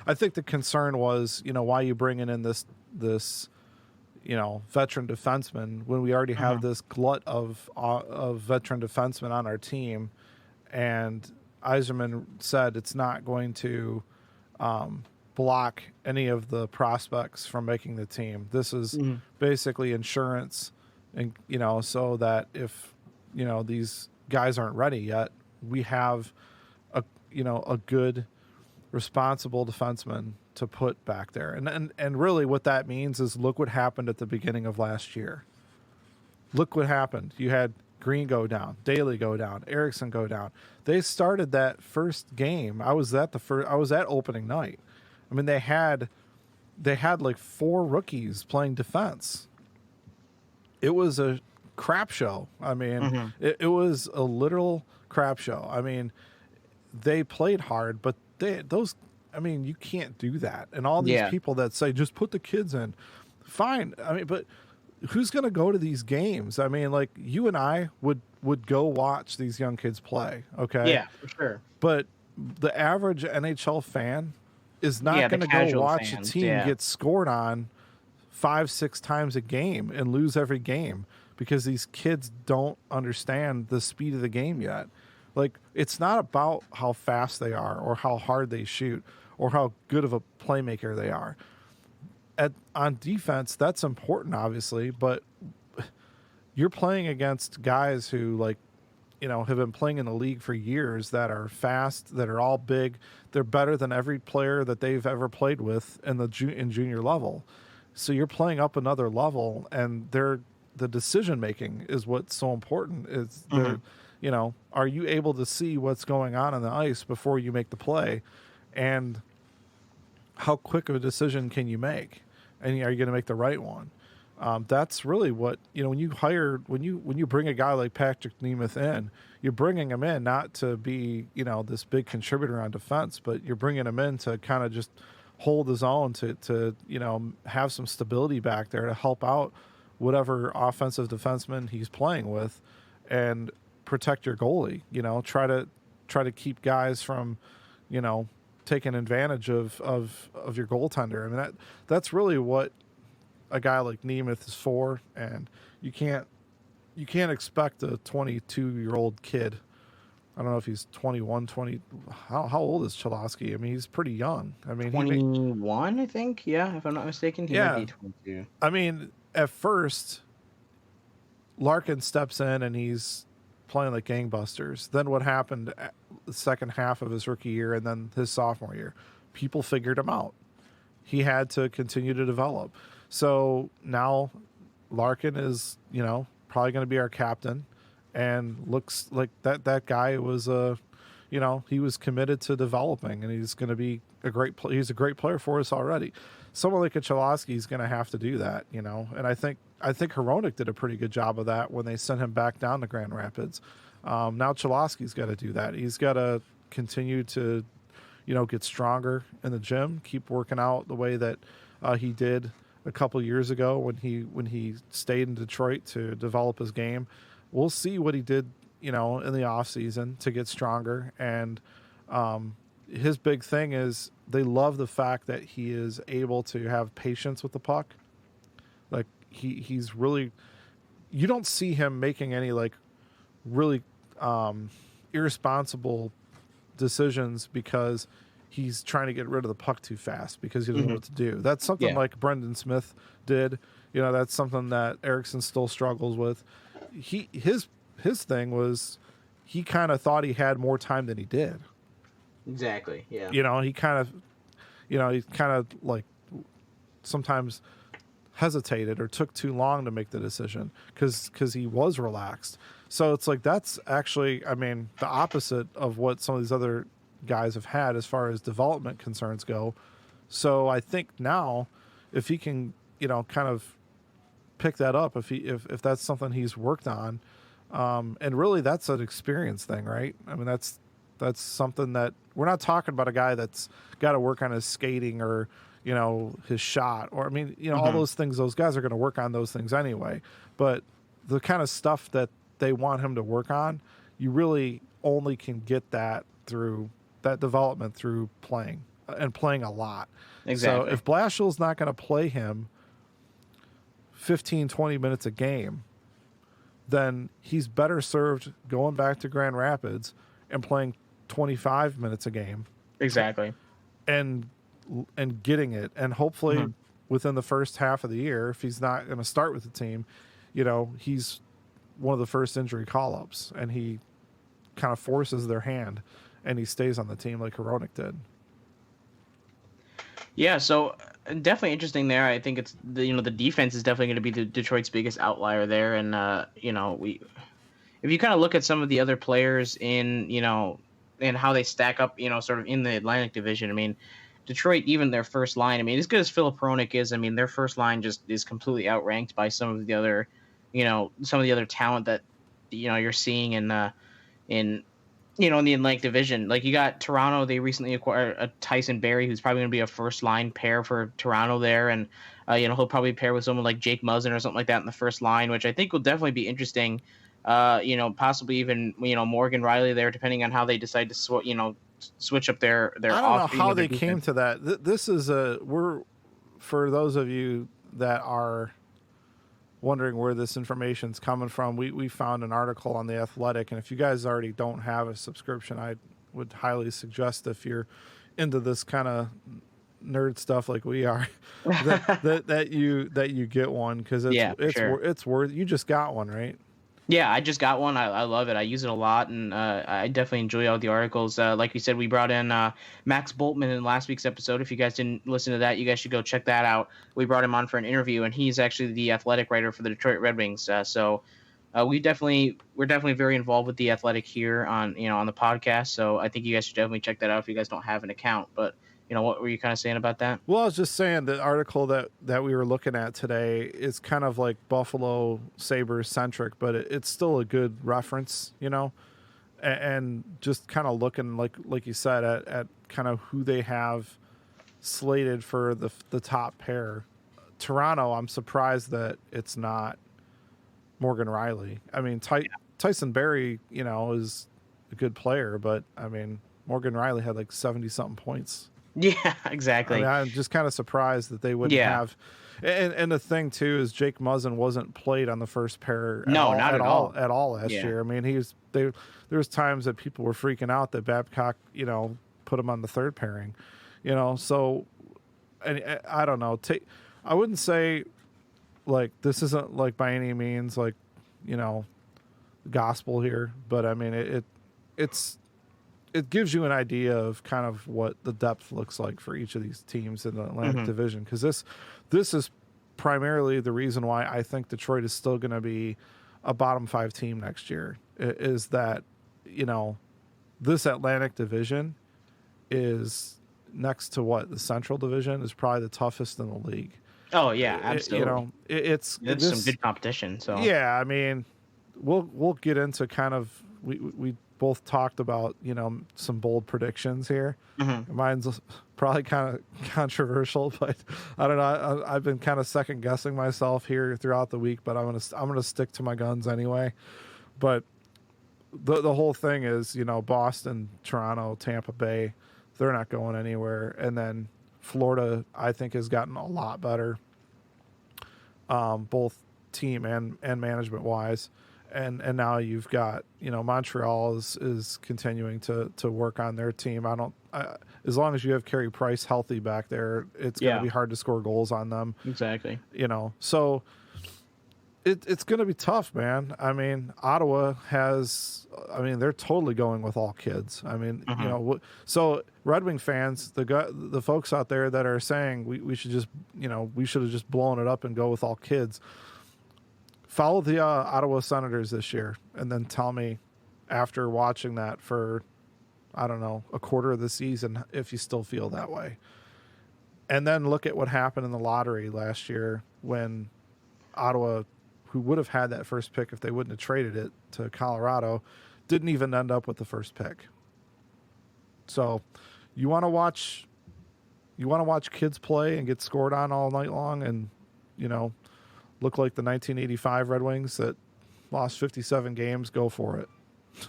I think the concern was, why are you bringing in this veteran defenseman when we already have this glut of veteran defensemen on our team. And Yzerman said it's not going to block any of the prospects from making the team. This is basically insurance, and so that if these guys aren't ready yet, we have a good, responsible defenseman to put back there. And really what that means is, look what happened at the beginning of last year. Look what happened. You had Green go down, Daly go down, Eriksson go down. They started that first game. I was at opening night. I mean, they had like 4 rookies playing defense. It was a crap show. I mean, it was a literal crap show. I mean, they played hard, but you can't do that. And all these people that say, just put the kids in, fine. I mean, but who's going to go to these games? I mean, like, you and I would go watch these young kids play. Okay. Yeah, for sure. But the average NHL fan is not going to go watch a team get scored on 5-6 times a game and lose every game, because these kids don't understand the speed of the game yet. Like, it's not about how fast they are or how hard they shoot or how good of a playmaker they are. On defense, that's important, obviously, but you're playing against guys who, have been playing in the league for years, that are fast, that are all big. They're better than every player that they've ever played with in junior level. So you're playing up another level, and the decision-making is what's so important. Are you able to see what's going on the ice before you make the play? And how quick of a decision can you make? And are you going to make the right one? That's really what, when you bring a guy like Patrick Nemeth in, you're bringing him in not to be, this big contributor on defense, but you're bringing him in to kind of just hold his own, to have some stability back there to help out whatever offensive defenseman he's playing with, and protect your goalie. Try to keep guys from, taking advantage of your goaltender. I mean, that's really what a guy like Nemeth is 4, and you can't expect a 22-year-old kid. I don't know if he's 21, 20. How old is Cholowski? I mean, he's pretty young. I mean, 21, I think. Yeah, if I'm not mistaken, he might be 22. I mean, at first, Larkin steps in and he's playing like gangbusters. Then what happened the second half of his rookie year and then his sophomore year? People figured him out. He had to continue to develop. So now Larkin is, probably going to be our captain, and looks like that guy was he was committed to developing, and he's going to be he's a great player for us already. Someone like a Cholowski is going to have to do that, and I think Hronek did a pretty good job of that when they sent him back down to Grand Rapids. Now Cholowski's got to do that. He's got to continue to, get stronger in the gym, keep working out the way that he did a couple years ago when he stayed in Detroit to develop his game. We'll see what he did, in the off season to get stronger. And his big thing is they love the fact that he is able to have patience with the puck. Like he's really, you don't see him making any like really irresponsible decisions because he's trying to get rid of the puck too fast because he doesn't know what to do. That's something like Brendan Smith did. That's something that Eriksson still struggles with. His thing was he kind of thought he had more time than he did. Exactly. Yeah. He kind of like sometimes hesitated or took too long to make the decision because he was relaxed. So it's like that's actually, I mean, the opposite of what some of these other guys have had as far as development concerns go. So I think now if he can, kind of pick that up, if that's something he's worked on, and really that's an experience thing, right? I mean, that's something that we're not talking about a guy that's got to work on his skating or, his shot, or, I mean, all those things, those guys are going to work on those things anyway, but the kind of stuff that they want him to work on, you really only can get that through that development through playing and playing a lot. Exactly. So if Blashill's not going to play him 15, 20 minutes a game, then he's better served going back to Grand Rapids and playing 25 minutes a game. Exactly. And getting it. And hopefully within the first half of the year, if he's not going to start with the team, he's one of the first injury call-ups and he kind of forces their hand and he stays on the team like Hronek did. Yeah, so definitely interesting there. I think it's the defense is definitely going to be the Detroit's biggest outlier there, and if you kind of look at some of the other players in and how they stack up, sort of in the Atlantic Division. I mean, Detroit, even their first line. I mean, as good as Philip Hronek is, I mean, their first line just is completely outranked by some of the other talent that you're seeing in the Atlantic Division. Like you got Toronto, they recently acquired a Tyson Barrie, who's probably going to be a first line pair for Toronto there, and he'll probably pair with someone like Jake Muzzin or something like that in the first line, which I think will definitely be interesting. Possibly even Morgan Riley there, depending on how they decide to switch up their. I don't know how they came to that. This is for those of you that are wondering where this information's coming from, we found an article on The Athletic, and if you guys already don't have a subscription, I would highly suggest, if you're into this kind of nerd stuff like we are, that you get one, because it's worth. You just got one, right? Yeah, I just got one. I love it. I use it a lot, and I definitely enjoy all the articles. Like you said, we brought in Max Boltman in last week's episode. If you guys didn't listen to that, you guys should go check that out. We brought him on for an interview, and he's actually the athletic writer for the Detroit Red Wings. So we're definitely very involved with the Athletic here on the podcast. So I think you guys should definitely check that out if you guys don't have an account. But what were you kind of saying about that? Well, I was just saying the article that we were looking at today is kind of like Buffalo Sabres centric, but it's still a good reference, and just kind of looking like you said at kind of who they have slated for the top pair. Toronto, I'm surprised that it's not Morgan Riley. I mean, Tyson Barrie, is a good player, but I mean, Morgan Riley had like 70 something points Yeah, exactly. I mean, I'm just kind of surprised that they wouldn't have. And the thing too is Jake Muzzin wasn't played on the first pair at all last year. I mean, there was times that people were freaking out that Babcock, put him on the third pairing, So, and I don't know. I wouldn't say like this isn't like by any means like gospel here, but I mean it gives you an idea of kind of what the depth looks like for each of these teams in the Atlantic Division, because this is primarily the reason why I think Detroit is still going to be a bottom 5 team next year, is that this Atlantic Division is next to the Central Division is probably the toughest in the league. Oh yeah, absolutely. It's some good competition. So yeah, I mean, we'll get into kind of we both talked about some bold predictions here. Mine's probably kind of controversial, but I don't know. I've been kind of second guessing myself here throughout the week, but I'm gonna stick to my guns anyway. But the whole thing is Boston, Toronto, Tampa Bay, they're not going anywhere, and then Florida I think has gotten a lot better, both team and management wise. And now you've got Montreal is continuing to work on their team. As long as you have Carey Price healthy back there, it's going to be hard to score goals on them. Exactly. So it's going to be tough, man. I mean, Ottawa they're totally going with all kids. I mean, so Red Wing fans, the folks out there that are saying we should just we should have just blown it up and go with all kids. Follow the Ottawa Senators this year, and then tell me after watching that for, I don't know, a quarter of the season if you still feel that way. And then look at what happened in the lottery last year when Ottawa, who would have had that first pick if they wouldn't have traded it to Colorado, didn't even end up with the first pick. So you want to watch kids play and get scored on all night long and, look like the 1985 Red Wings that lost 57 games, go for it.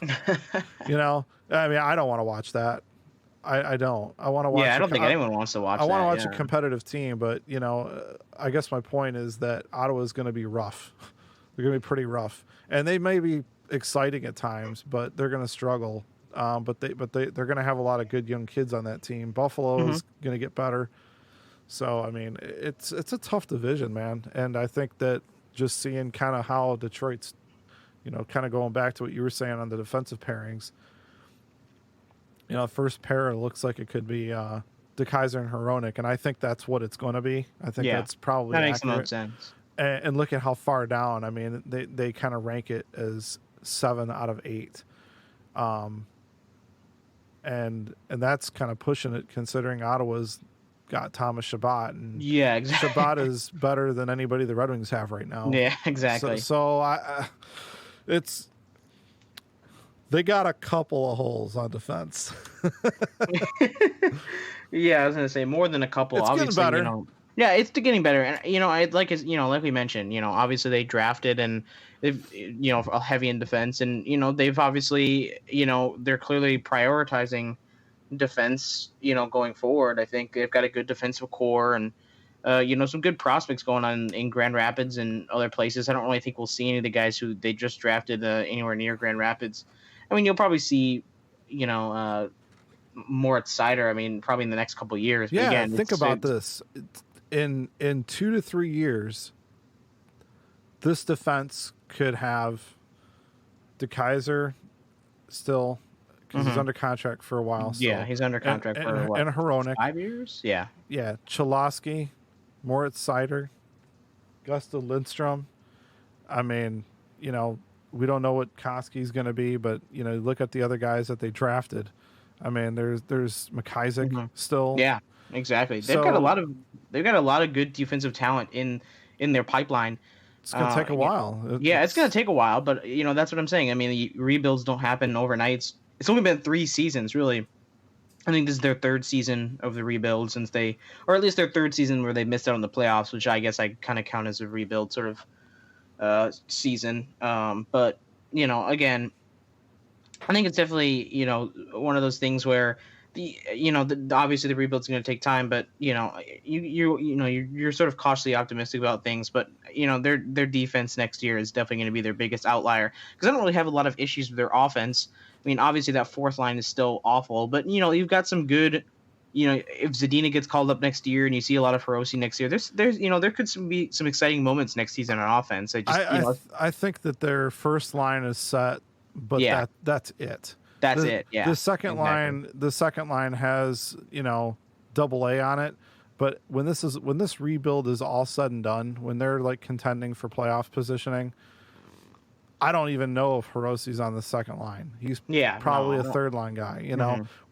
I mean, I don't want to watch that. I don't. I want to watch. Yeah, I don't think anyone wants to watch that. I want to watch a competitive team, but, I guess my point is that Ottawa is going to be rough. They're going to be pretty rough. And they may be exciting at times, but they're going to struggle. But they're going to have a lot of good young kids on that team. Buffalo is going to get better. So, I mean, it's a tough division, man. And I think that just seeing kind of how Detroit's, kind of going back to what you were saying on the defensive pairings, first pair looks like it could be DeKeyser and Hronek, and I think that's what it's going to be. I think that's probably that makes accurate. no sense. And look at how far down. I mean, they kind of rank it as 7 out of 8. And that's kind of pushing it considering Ottawa's got Thomas Chabot, and exactly. Chabot is better than anybody the Red Wings have right now. Yeah, exactly. So they got a couple of holes on defense. Yeah, I was gonna say more than a couple. It's obviously, getting better. Yeah, it's getting better, and I'd like like we mentioned, obviously they drafted and they've heavy in defense, and they've obviously they're clearly prioritizing defense going forward. I think they've got a good defensive core and some good prospects going on in Grand Rapids and other places. I don't really think we'll see any of the guys who they just drafted anywhere near Grand Rapids. I mean, you'll probably see more at Cider. I mean, probably in the next couple of years. But again, think about this. In 2 to 3 years, this defense could have DeKeyser still, because he's under contract for a while. So. Yeah, he's under contract for what? And Hronek. 5 years? Yeah. Yeah, Cholowski, Moritz Seider, Gustav Lindstrom. I mean, we don't know what Koski's going to be, but, look at the other guys that they drafted. I mean, there's McIsaac still. Yeah, exactly. They've got a lot of good defensive talent in their pipeline. It's going to take a while. It's going to take a while, but that's what I'm saying. I mean, the rebuilds don't happen overnight. It's only been 3 seasons, really. I think this is their 3rd season of the rebuild or at least their 3rd season where they missed out on the playoffs, which I guess I kind of count as a rebuild sort of season. But again, I think it's definitely one of those things where obviously the rebuild's going to take time, but you're sort of cautiously optimistic about things. But their defense next year is definitely going to be their biggest outlier, because I don't really have a lot of issues with their offense. I mean, obviously that fourth line is still awful, but you've got some good. If Zadina gets called up next year and you see a lot of Hirose next year, there's there could be some exciting moments next season on offense. I think that their first line is set, but that's it. That's it. Yeah. The second line has, double A on it. But when this rebuild is all said and done, when they're like contending for playoff positioning, I don't even know if Hirose's on the second line. He's probably a third line guy.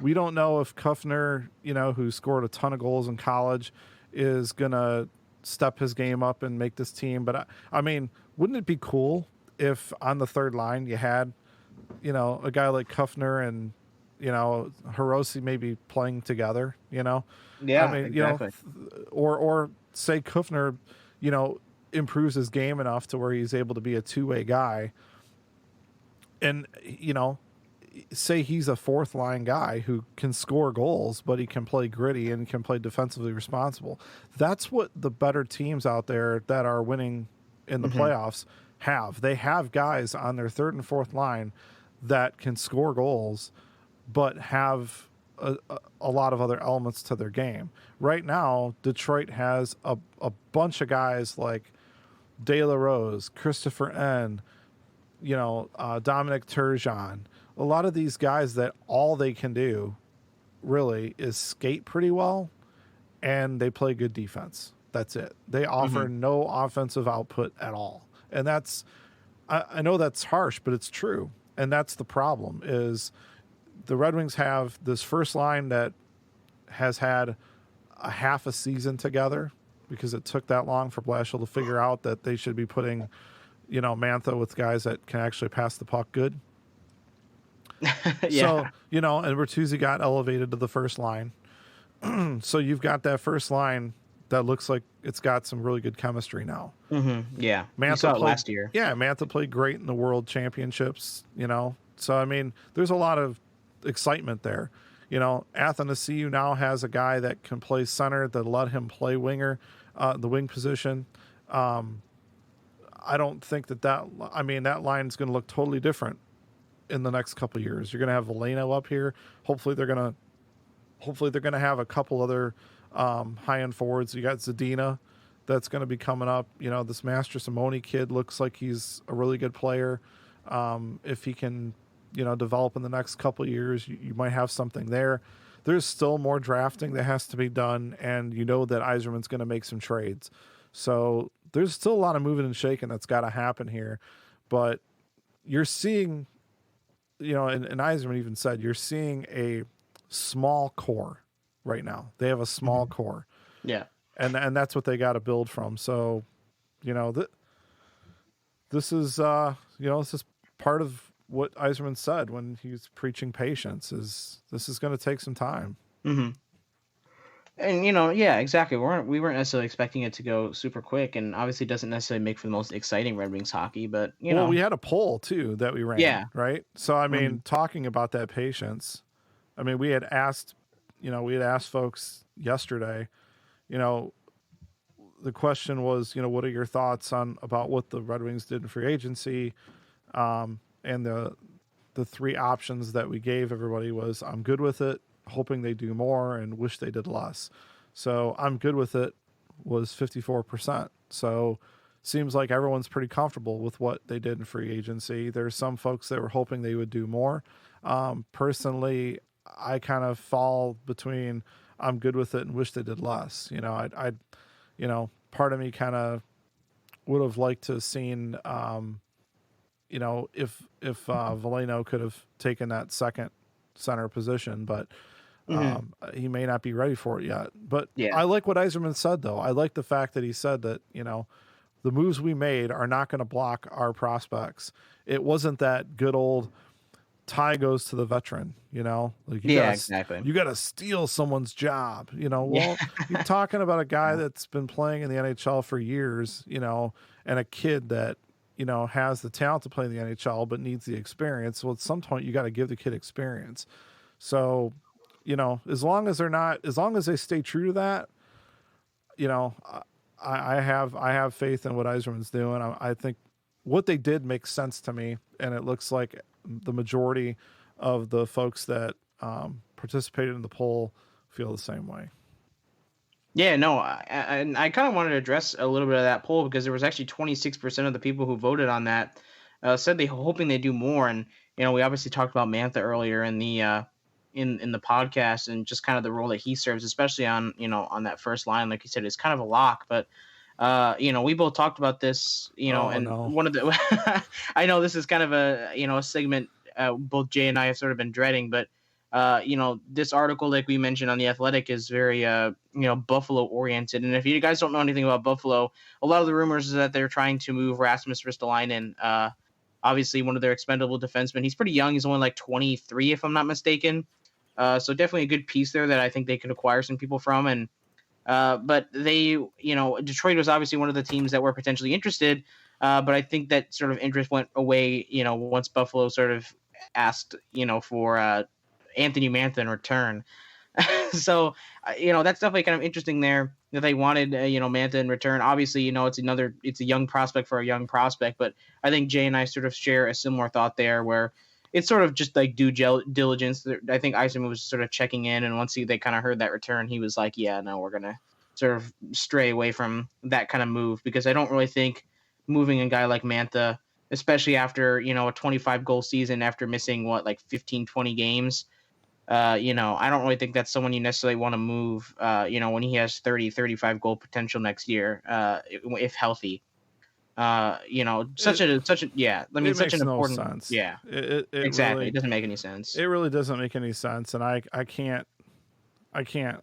We don't know if Kuffner, who scored a ton of goals in college, is gonna step his game up and make this team. But I mean, wouldn't it be cool if on the third line you had, a guy like Kuffner and, Hirose maybe playing together, Yeah, I mean, exactly. Or say Kuffner, improves his game enough to where he's able to be a two-way guy. And, say he's a fourth line guy who can score goals, but he can play gritty and can play defensively responsible. That's what the better teams out there that are winning in the playoffs have. They have guys on their third and fourth line that can score goals, but have a lot of other elements to their game. Right now, Detroit has a bunch of guys like De La Rose, Christopher N., Dominic Turgeon. A lot of these guys that all they can do really is skate pretty well, and they play good defense. That's it. They offer no offensive output at all. And that's, I know that's harsh, but it's true. And that's the problem, is the Red Wings have this first line that has had a half a season together, because it took that long for Blashill to figure out that they should be putting, Mantha with guys that can actually pass the puck good. So, and Bertuzzi got elevated to the first line. So you've got that first line that looks like it's got some really good chemistry now. Yeah. Mantha saw it played, last year. Yeah, Mantha played great in the World Championships, So, I mean, there's a lot of excitement there. Athanasiou now has a guy that can play center, that let him play winger, the wing position. I don't think that line's going to look totally different in the next couple of years. You're going to have Veleno up here. Hopefully they're going to have a couple other high-end forwards. You got Zadina that's going to be coming up. This Master Simone kid looks like he's a really good player. If he can, develop in the next couple of years, you might have something there. There's still more drafting that has to be done, and that Yzerman's going to make some trades. So there's still a lot of moving and shaking that's got to happen here. But you're seeing, and Yzerman even said, you're seeing a small core right now. They have a small core. Yeah. And that's what they got to build from. So, this is part of what Yzerman said when he's preaching patience, is this is going to take some time. And yeah, exactly. We weren't necessarily expecting it to go super quick, and obviously doesn't necessarily make for the most exciting Red Wings hockey. But well, we had a poll too that we ran. Yeah. Right. So I mean, talking about that patience, I mean, we had asked folks yesterday. The question was, what are your thoughts about what the Red Wings did in free agency? And the three options that we gave everybody was, I'm good with it, hoping they do more, and wish they did less. So I'm good with it was 54%. So seems like everyone's pretty comfortable with what they did in free agency. There's some folks that were hoping they would do more. Personally, I kind of fall between I'm good with it and wish they did less. Part of me kind of would have liked to have seen, if Veleno could have taken that second center position, but he may not be ready for it yet. But I like what Yzerman said, though. I like the fact that he said that, the moves we made are not going to block our prospects. It wasn't that good old tie goes to the veteran, exactly. You got to steal someone's job, well, you're talking about a guy that's been playing in the NHL for years, and a kid that, has the talent to play in the NHL, but needs the experience. Well, at some point you got to give the kid experience. So as long as they stay true to that, I have faith in what Yzerman's doing. I think what they did makes sense to me, and it looks like the majority of the folks that participated in the poll feel the same way. Yeah, no, I kind of wanted to address a little bit of that poll because there was actually 26% of the people who voted on that said they hoping they do more. And we obviously talked about Mantha earlier in the in the podcast, and just kind of the role that he serves, especially on on that first line. Like you said, it's kind of a lock. But we both talked about this, one of the I know this is kind of a segment both Jay and I have sort of been dreading, but this article, like we mentioned on The Athletic, is very, Buffalo oriented. And if you guys don't know anything about Buffalo, a lot of the rumors is that they're trying to move Rasmus Ristolainen, obviously one of their expendable defensemen. He's pretty young. He's only like 23, if I'm not mistaken. So definitely a good piece there that I think they could acquire some people from. And but they, Detroit was obviously one of the teams that were potentially interested. But I think that sort of interest went away, once Buffalo sort of asked, for Anthony Mantha in return. So, that's definitely kind of interesting there that they wanted, Mantha in return. Obviously, it's a young prospect for a young prospect, but I think Jay and I sort of share a similar thought there where it's sort of just like due diligence. I think Yzerman was sort of checking in, and once they kind of heard that return, he was like, yeah, no, we're going to sort of stray away from that kind of move, because I don't really think moving a guy like Mantha, especially after, a 25 goal season after missing 15, 20 games, I don't really think that's someone you necessarily want to move, when he has 30, 35 goal potential next year, if healthy. Such an important sense. Yeah, it exactly. Really, it doesn't make any sense. It really doesn't make any sense. And I can't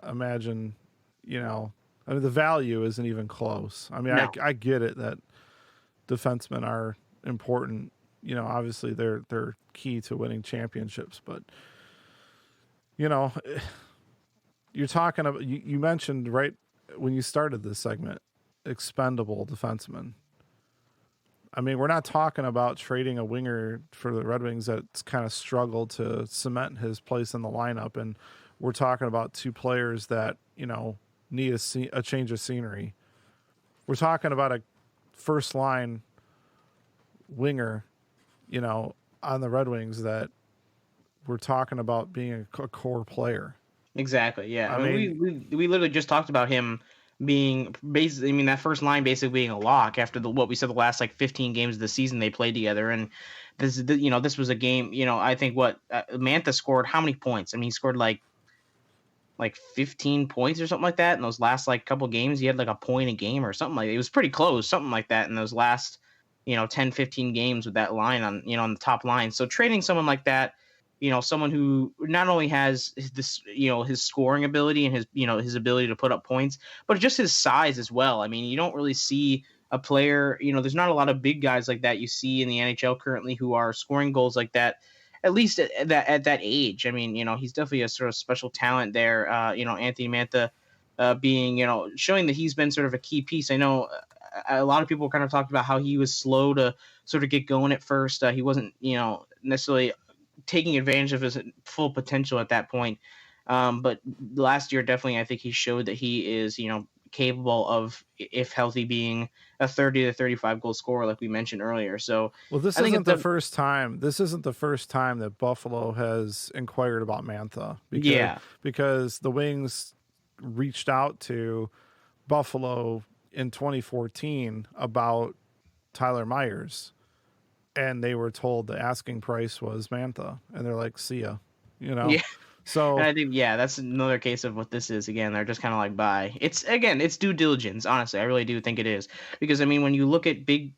imagine, the value isn't even close. I mean, no. I get it that defensemen are important. Obviously they're key to winning championships, but you're talking about, you mentioned right when you started this segment, expendable defensemen. I mean, we're not talking about trading a winger for the Red Wings that's kind of struggled to cement his place in the lineup. And we're talking about two players that, need a change of scenery. We're talking about a first line winger, on the Red Wings that we're talking about being a core player. Exactly. Yeah. I mean, we literally just talked about him being basically, that first line basically being a lock after what we said the last 15 games of the season they played together. And this was a game, I think Mantha scored how many points? I mean, he scored like 15 points or something like that in those last couple games. He had a point a game or something it was pretty close, something like that in those last 10, 15 games with that line on on the top line. So trading someone like that, someone who not only has his scoring ability and his ability to put up points, but just his size as well. I mean, you don't really see a player, there's not a lot of big guys like that you see in the NHL currently who are scoring goals like that, at least at that age. I mean, he's definitely a sort of special talent there. Anthony Mantha being, showing that he's been sort of a key piece. I know a lot of people kind of talked about how he was slow to sort of get going at first. He wasn't, necessarily taking advantage of his full potential at that point. But last year, definitely, I think he showed that he is, capable of, if healthy, being a 30 to 35 goal scorer, like we mentioned earlier. So, well, this isn't the first time that Buffalo has inquired about Mantha. Because the Wings reached out to Buffalo in 2014 about Tyler Myers, and they were told the asking price was Mantha, and they're like, see ya, Yeah. So, and I think, that's another case of what this is. Again, they're just kind of bye. It's due diligence. Honestly, I really do think it is, because I mean, when you look at big,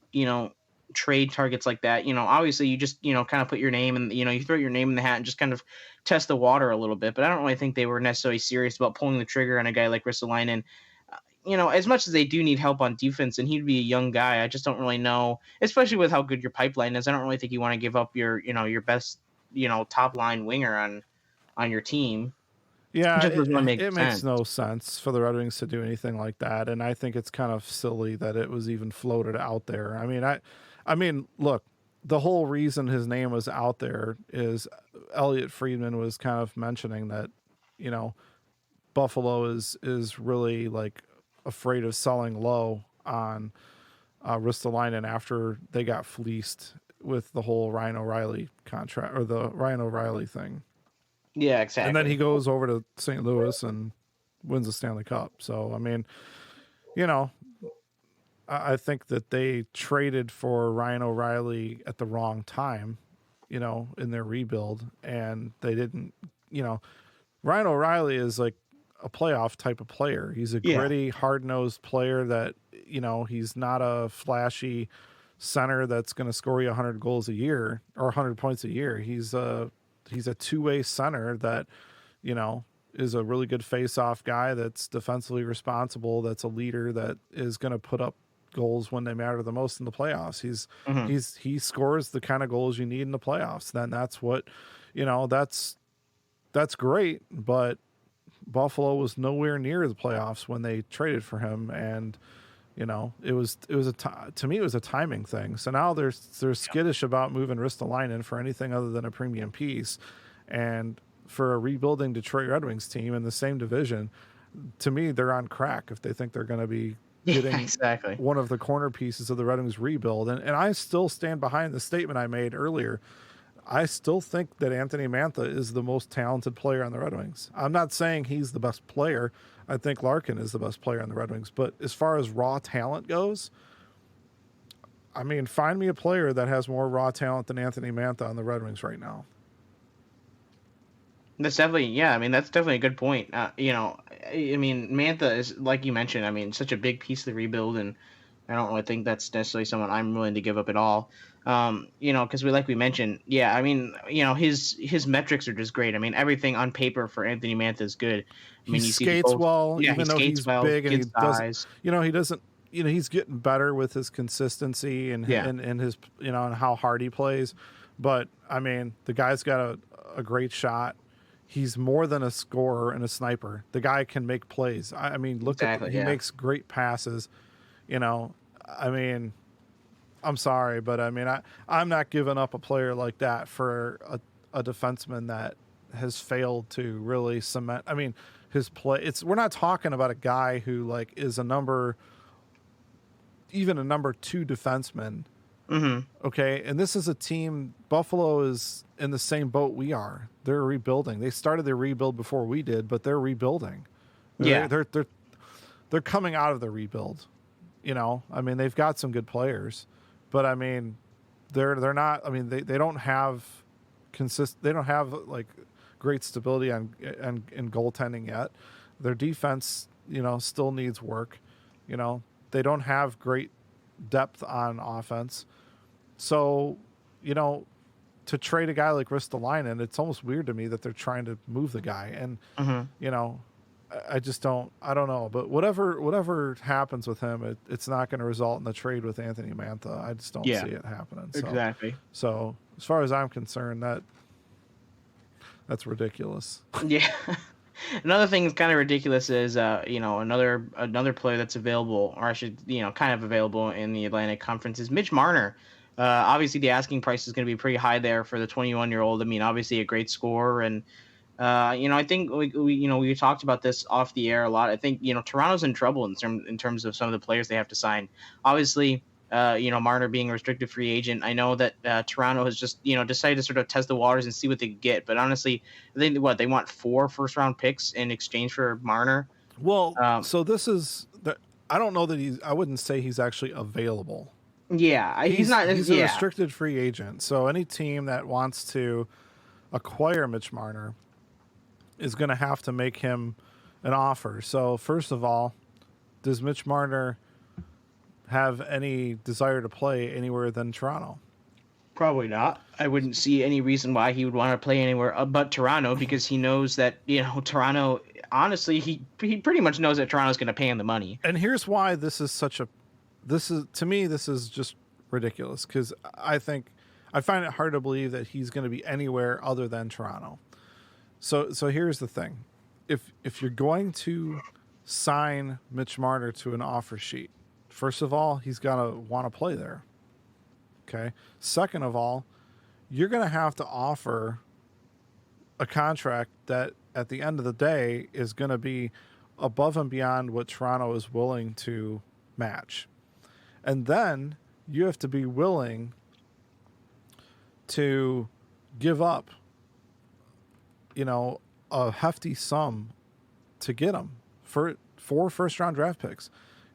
trade targets like that, obviously you just, kind of put your name and, you throw your name in the hat and just kind of test the water a little bit. But I don't really think they were necessarily serious about pulling the trigger on a guy like Ristolainen. As much as they do need help on defense, and he'd be a young guy, I just don't really know, especially with how good your pipeline is. I don't really think you want to give up your best, top line winger on your team. Yeah, it makes no sense for the Red Wings to do anything like that, and I think it's kind of silly that it was even floated out there. I mean, look, the whole reason his name was out there is Elliot Friedman was kind of mentioning that you know, Buffalo is really like afraid of selling low on Ristolainen after they got fleeced with the whole Ryan O'Reilly contract or the Ryan O'Reilly thing. Yeah, exactly. And then he goes over to St. Louis and wins the Stanley Cup. So, I mean, you know, I think that they traded for Ryan O'Reilly at the wrong time, you know, in their rebuild. And they didn't, you know, Ryan O'Reilly is like a playoff type of player. He's a gritty, hard-nosed player that, you know, he's not a flashy center that's going to score you 100 goals a year or 100 points a year. He's a two-way center that, you know, is a really good face-off guy that's defensively responsible, that's a leader, that is going to put up goals when they matter the most in the playoffs. He scores the kind of goals you need in the playoffs. Then that's what, you know, that's great, but Buffalo was nowhere near the playoffs when they traded for him, and you know, to me it was a timing thing. So now they're skittish about moving Ristolainen for anything other than a premium piece, and for a rebuilding Detroit Red Wings team in the same division, to me they're on crack if they think they're going to be getting one of the corner pieces of the Red Wings rebuild. And I still stand behind the statement I made earlier. I still think that Anthony Mantha is the most talented player on the Red Wings. I'm not saying he's the best player. I think Larkin is the best player on the Red Wings. But as far as raw talent goes, I mean, find me a player that has more raw talent than Anthony Mantha on the Red Wings right now. That's definitely, yeah. I mean, that's definitely a good point. You know, I mean, Mantha is, like you mentioned, I mean, such a big piece of the rebuild, and I don't really think that's necessarily someone I'm willing to give up at all. You know, because we mentioned, yeah, I mean, you know, his metrics are just great. I mean, everything on paper for Anthony Mantha is good. I mean, he skates well, yeah, even though he's big and he doesn't, you know, he's getting better with his consistency and his, you know, and how hard he plays. But I mean, the guy's got a great shot. He's more than a scorer and a sniper. The guy can make plays. I mean, he makes great passes. You know, I mean, I'm sorry, but I mean, I'm not giving up a player like that for a defenseman that has failed to really cement. I mean, his play. We're not talking about a guy who like is even a number 2 defenseman. Mm-hmm. Okay, and this is a team. Buffalo is in the same boat we are. They're rebuilding. They started their rebuild before we did, but they're rebuilding. Yeah, they're coming out of the rebuild. You know, I mean, they've got some good players, but I mean, they're not. I mean, they don't have They don't have like great stability in goaltending yet. Their defense, you know, still needs work. You know, they don't have great depth on offense. So, you know, to trade a guy like Ristolainen, it's almost weird to me that they're trying to move the guy. And, you know, I don't know. But whatever happens with him, it's not going to result in the trade with Anthony Mantha. I just don't see it happening. So, exactly. So as far as I'm concerned, that's ridiculous. Yeah. Another thing that's kind of ridiculous is, you know, another player that's available, or I should, you know, kind of available in the Atlantic Conference is Mitch Marner. Obviously, the asking price is going to be pretty high there for the 21-year-old. I mean, obviously a great scorer, and you know, I think we talked about this off the air a lot. I think, you know, Toronto's in trouble in terms of some of the players they have to sign. Obviously, you know, Marner being a restricted free agent, I know that Toronto has just, you know, decided to sort of test the waters and see what they get. But honestly, they want 4 first-round picks in exchange for Marner. Well, so this is I don't know that I wouldn't say he's actually available. Yeah, he's not. He's a restricted free agent. So any team that wants to acquire Mitch Marner is going to have to make him an offer. So first of all, does Mitch Marner have any desire to play anywhere than Toronto? Probably not. I wouldn't see any reason why he would want to play anywhere but Toronto, because he knows that, you know, Toronto, honestly, he pretty much knows that Toronto's going to pay him the money. And here's why to me, this is just ridiculous, because I find it hard to believe that he's going to be anywhere other than Toronto. So here's the thing. If you're going to sign Mitch Marner to an offer sheet, first of all, he's got to want to play there. Okay. Second of all, you're going to have to offer a contract that at the end of the day is going to be above and beyond what Toronto is willing to match. And then you have to be willing to give up, a hefty sum to get him for 4 first-round draft picks.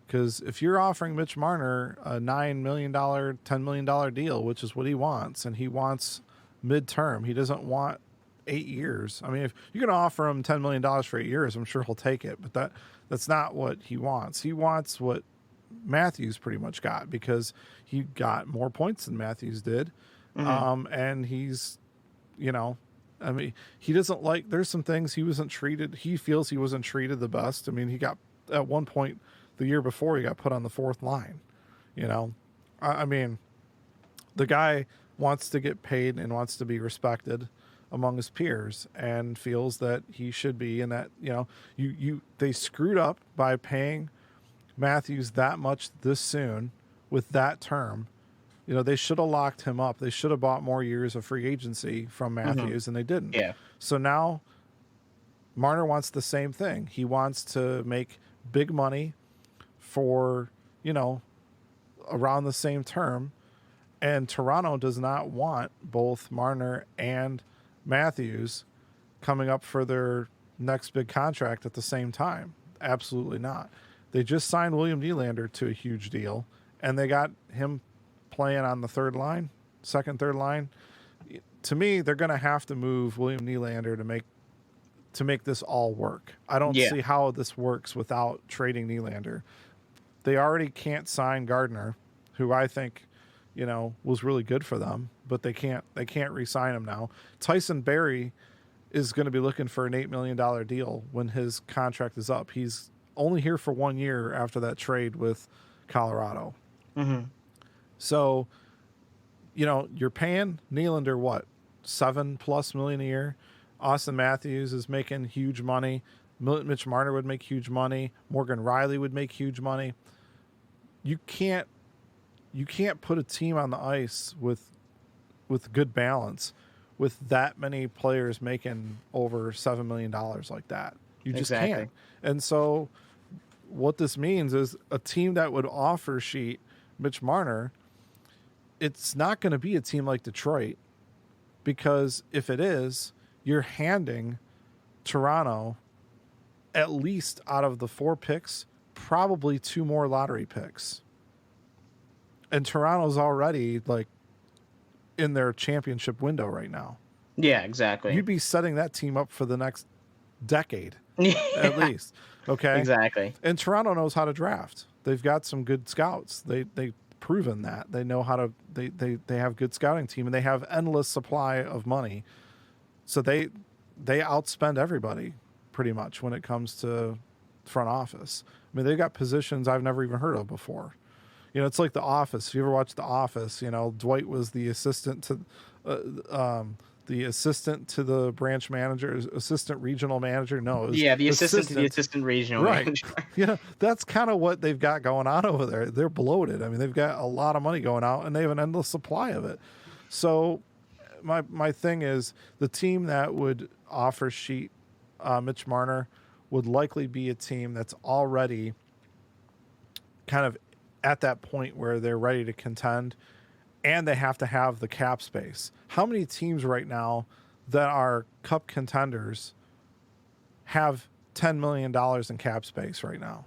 Because if you're offering Mitch Marner a $9 million, $10 million deal, which is what he wants, and he wants midterm, he doesn't want 8 years. I mean, if you're going to offer him $10 million for 8 years, I'm sure he'll take it. But that's not what he wants. He wants what Matthews pretty much got, because he got more points than Matthews did. And he's, I mean, he doesn't like, there's some things he feels he wasn't treated the best. I mean, he got, at one point the year before, he got put on the 4th line, I mean, the guy wants to get paid and wants to be respected among his peers, and feels that he should be, and that, they screwed up by paying Matthews that much this soon with that term. They should have locked him up. They should have bought more years of free agency from Matthews, and they didn't. Yeah. So now Marner wants the same thing. He wants to make big money for, around the same term. And Toronto does not want both Marner and Matthews coming up for their next big contract at the same time. Absolutely not. They just signed William Nylander to a huge deal, and they got him playing on the third line. To me, they're going to have to move William Nylander to make this all work. I don't see how this works without trading Nylander. They already can't sign Gardner, who I think, was really good for them, but they can't re-sign him now. Tyson Barrie is going to be looking for an $8 million deal when his contract is up. He's only here for 1 year after that trade with Colorado. So, you're paying Nylander what, $7+ million a year. Austin Matthews is making huge money. Mitch Marner would make huge money. Morgan Riley would make huge money. You can't put a team on the ice with good balance with that many players making over $7 million like that. You just can't. And so what this means is a team that would offer sheet Mitch Marner, it's not going to be a team like Detroit, because if it is, you're handing Toronto at least, out of the 4 picks, probably 2 more lottery picks. And Toronto's already in their championship window right now. Yeah, exactly. You'd be setting that team up for the next decade, at least. Okay. Exactly. And Toronto knows how to draft. They've got some good scouts. They've proven that. They know how to. They have good scouting team, and they have endless supply of money. So they outspend everybody pretty much when it comes to front office. I mean, they've got positions I've never even heard of before. It's like The Office. If you ever watched The Office, Dwight was the assistant to the branch manager, assistant regional manager. No, the assistant to the assistant regional manager. That's kind of what they've got going on over there. They're bloated. I mean, they've got a lot of money going out, and they have an endless supply of it. So my thing is, the team that would offer sheet Mitch Marner would likely be a team that's already kind of at that point where they're ready to contend, and they have to have the cap space. How many teams right now that are cup contenders have $10 million in cap space right now?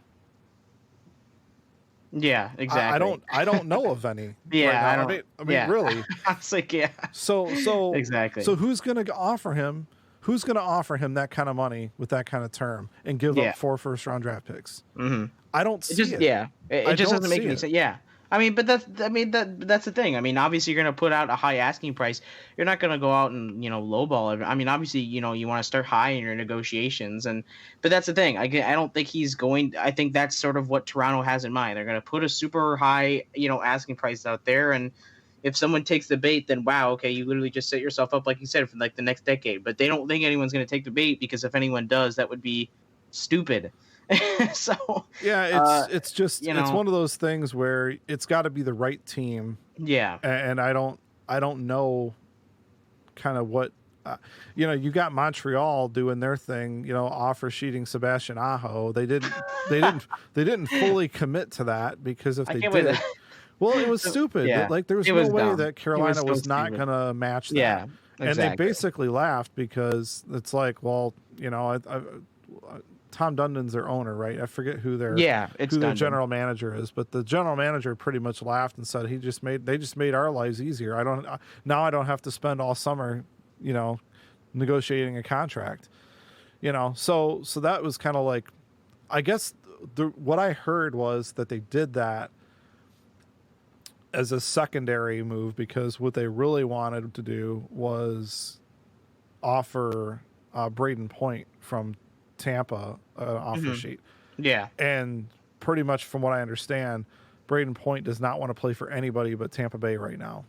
Yeah, exactly. I don't know of any. Yeah, right now. I mean, really. I was like, yeah. So exactly. So who's going to offer him? Who's going to offer him that kind of money with that kind of term and give up 4 first-round draft picks? Mm-hmm. I don't see it. Yeah, it just doesn't make any sense. Yeah, I mean, but that's the thing. I mean, obviously, you're going to put out a high asking price. You're not going to go out and lowball it. I mean, obviously, you want to start high in your negotiations, but that's the thing. I don't think he's going. I think that's sort of what Toronto has in mind. They're going to put a super high asking price out there, and if someone takes the bait, then wow, okay, you literally just set yourself up, like you said, for the next decade. But they don't think anyone's going to take the bait, because if anyone does, that would be stupid. So yeah, it's just it's one of those things where it's got to be the right team. Yeah, and I don't know kind of what you got Montreal doing their thing, offer sheeting Sebastian Aho. They didn't fully commit to that, because if they did, well, it was stupid. Yeah, Like, there was no way that Carolina was not going to match that. Yeah, exactly. And they basically laughed, because it's like, well, Tom Dundon's their owner, right? I forget who their general manager is, but the general manager pretty much laughed and said they just made our lives easier. I don't have to spend all summer, negotiating a contract, So that was kind of like, I guess what I heard was that they did that as a secondary move, because what they really wanted to do was offer Braden Point from Tampa an offer sheet. Yeah. And pretty much from what I understand, Braden Point does not want to play for anybody but Tampa Bay right now.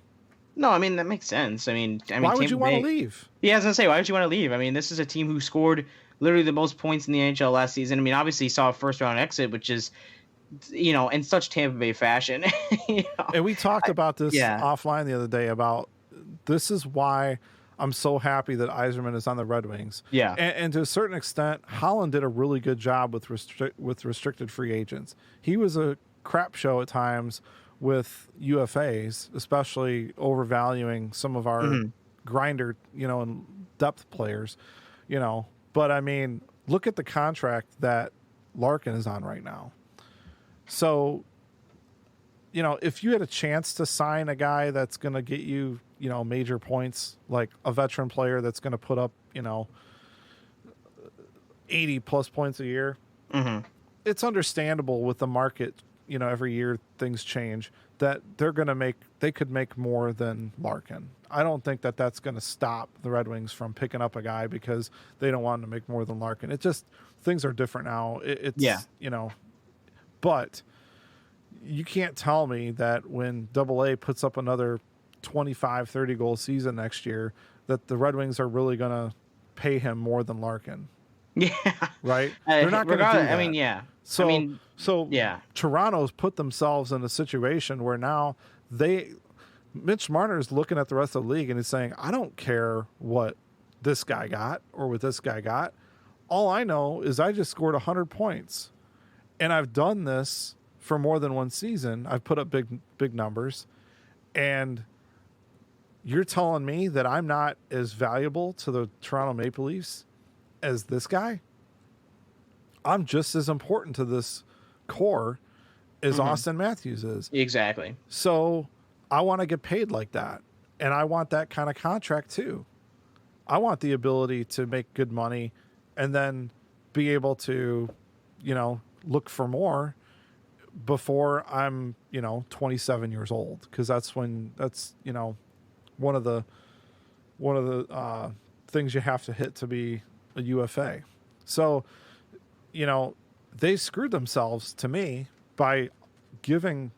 No, I mean, that makes sense. I mean, why would you want to leave? Yeah, I was going to say, why would you want to leave? I mean, this is a team who scored literally the most points in the NHL last season. I mean, obviously saw a first round exit, which is, in such Tampa Bay fashion. And we talked about this offline the other day about, this is why I'm so happy that Yzerman is on the Red Wings. Yeah. And to a certain extent, Holland did a really good job with restricted free agents. He was a crap show at times with UFAs, especially overvaluing some of our grinder, and depth players, But I mean, look at the contract that Larkin is on right now. So, if you had a chance to sign a guy that's going to get you, major points, like a veteran player that's going to put up, 80 plus points a year, it's understandable with the market, every year things change, that they could make more than Larkin. I don't think that that's going to stop the Red Wings from picking up a guy because they don't want him to make more than Larkin. It just, things are different now. But you can't tell me that when AA puts up another 25, 30 goal season next year, that the Red Wings are really going to pay him more than Larkin. Yeah. Right? They're not going to do that. I mean, yeah. So Toronto's put themselves in a situation where now Mitch Marner's looking at the rest of the league and he's saying, I don't care what this guy got or what this guy got. All I know is I just scored 100 points. And I've done this for more than one season. I've put up big numbers. And you're telling me that I'm not as valuable to the Toronto Maple Leafs as this guy? I'm just as important to this core as Austin Matthews is. Exactly. So I want to get paid like that. And I want that kind of contract too. I want the ability to make good money and then be able to, look for more before I'm, 27 years old. Cause that's one of the things you have to hit to be a UFA. So, they screwed themselves to me by giving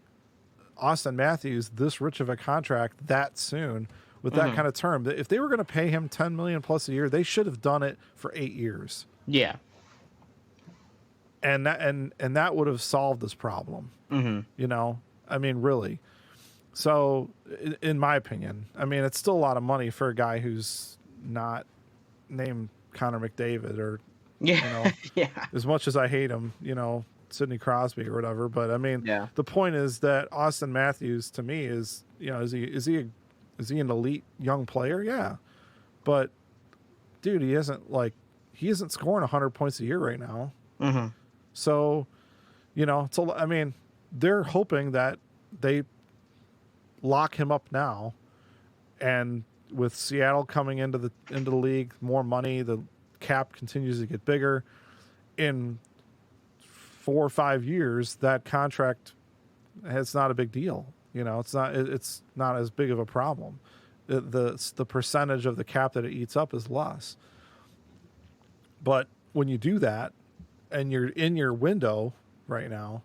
Austin Matthews this rich of a contract that soon with that kind of term. If they were going to pay him $10 million plus a year, they should have done it for 8 years. Yeah. And that would have solved this problem. I mean, really. So in my opinion, I mean, it's still a lot of money for a guy who's not named Connor McDavid or, as much as I hate him, Sidney Crosby or whatever. But I mean, the point is that Austin Matthews to me is, is he an elite young player? Yeah. But dude, he isn't scoring 100 points a year right now. So, they're hoping that they lock him up now, and with Seattle coming into the league, more money, the cap continues to get bigger. In 4 or 5 years, that contract, it's not a big deal. It's not as big of a problem. The percentage of the cap that it eats up is less. But when you do that, and you're in your window right now,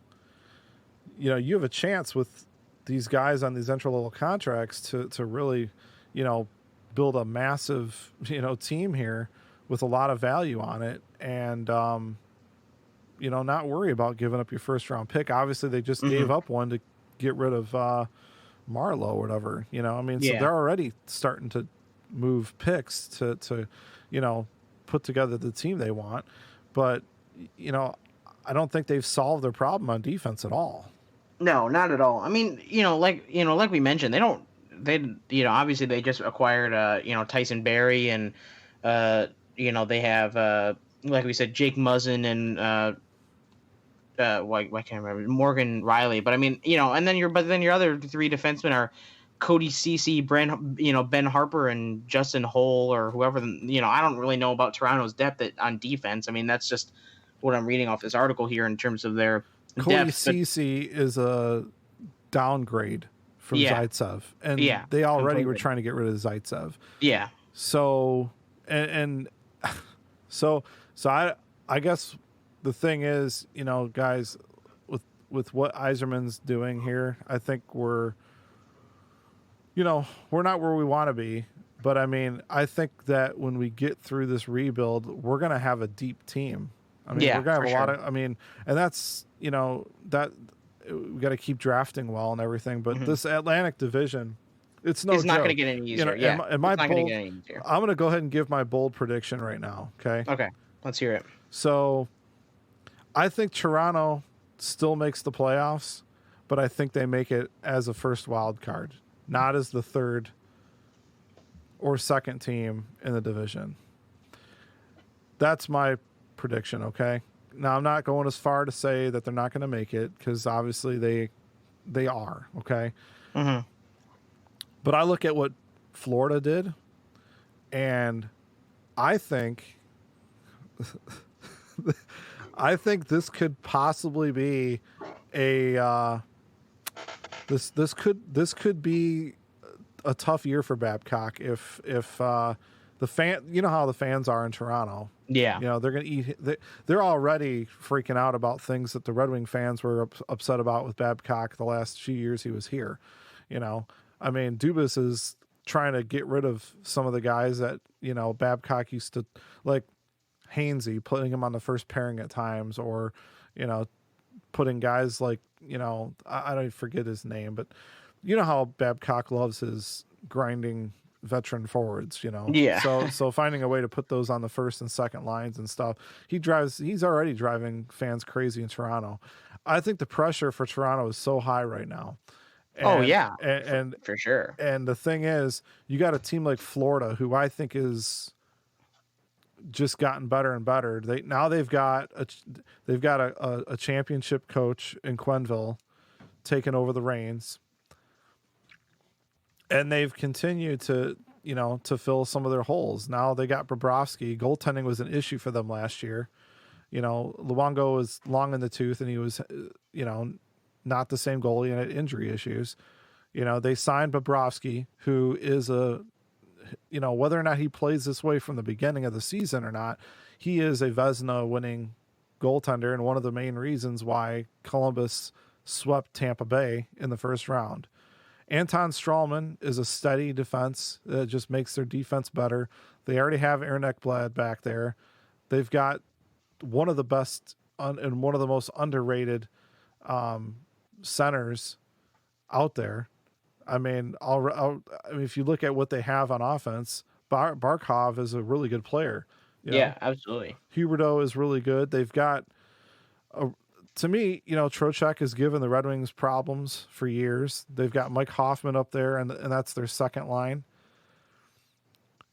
you have a chance with these guys on these entry-level contracts to really, build a massive, team here with a lot of value on it, and not worry about giving up your first-round pick. Obviously, they just gave up one to get rid of Marlowe or whatever. So they're already starting to move picks to put together the team they want. But, I don't think they've solved their problem on defense at all. No, not at all. I mean, like we mentioned, obviously they just acquired, Tyson Berry, and, they have, like we said, Jake Muzzin and, why can't I remember, Morgan Riley. But I mean, and then your other three defensemen are Cody Ceci, Ben Harper, and Justin Hull, or whoever. I don't really know about Toronto's depth on defense. I mean, that's just what I'm reading off this article here in terms of their Cody Ceci is a downgrade from Zaitsev, and they already were trying to get rid of Zaitsev. Yeah. So so I guess the thing is, guys, with what Yzerman's doing here, I think we're not where we want to be. But I mean, I think that when we get through this rebuild, we're going to have a deep team. I mean, we're going to have a lot of, and that's, that we got to keep drafting well and everything. But this Atlantic division, it's not going to get any easier. I'm going to go ahead and give my bold prediction right now. Okay. Okay. Let's hear it. So I think Toronto still makes the playoffs, but I think they make it as a first wild card, not as the third or second team in the division. That's my prediction, okay? Now, I'm not going as far to say that they're not going to make it, because obviously they are, okay? Mm-hmm. But I look at what Florida did, and I think this could possibly be this could be a tough year for Babcock if the fan, how the fans are in Toronto. Yeah. They're going to eat. They're already freaking out about things that the Red Wing fans were upset about with Babcock the last few years he was here. I mean, Dubas is trying to get rid of some of the guys that, Babcock used to, like Hainsey, putting him on the first pairing at times, or, putting guys like, I don't forget his name, but how Babcock loves his grinding veteran forwards, Yeah. So finding a way to put those on the first and second lines and stuff. He's already driving fans crazy in Toronto. I think the pressure for Toronto is so high right now. And for sure. And the thing is, you got a team like Florida, who I think is just gotten better and better. They've got a championship coach in Quenneville taking over the reins. And they've continued to fill some of their holes. Now they got Bobrovsky. Goaltending was an issue for them last year. Luongo was long in the tooth, and he was, not the same goalie, and had injury issues. They signed Bobrovsky, who is whether or not he plays this way from the beginning of the season or not, he is a Vezina winning goaltender, and one of the main reasons why Columbus swept Tampa Bay in the first round. Anton Strawman is a steady defense that just makes their defense better. They already have Aaron Ekblad back there. They've got one of the best and one of the most underrated centers out there. I mean, if you look at what they have on offense, Barkov is a really good player. Yeah, absolutely. Huberdeau is really good. They've got to me, Trocheck has given the Red Wings problems for years. They've got Mike Hoffman up there, and that's their second line.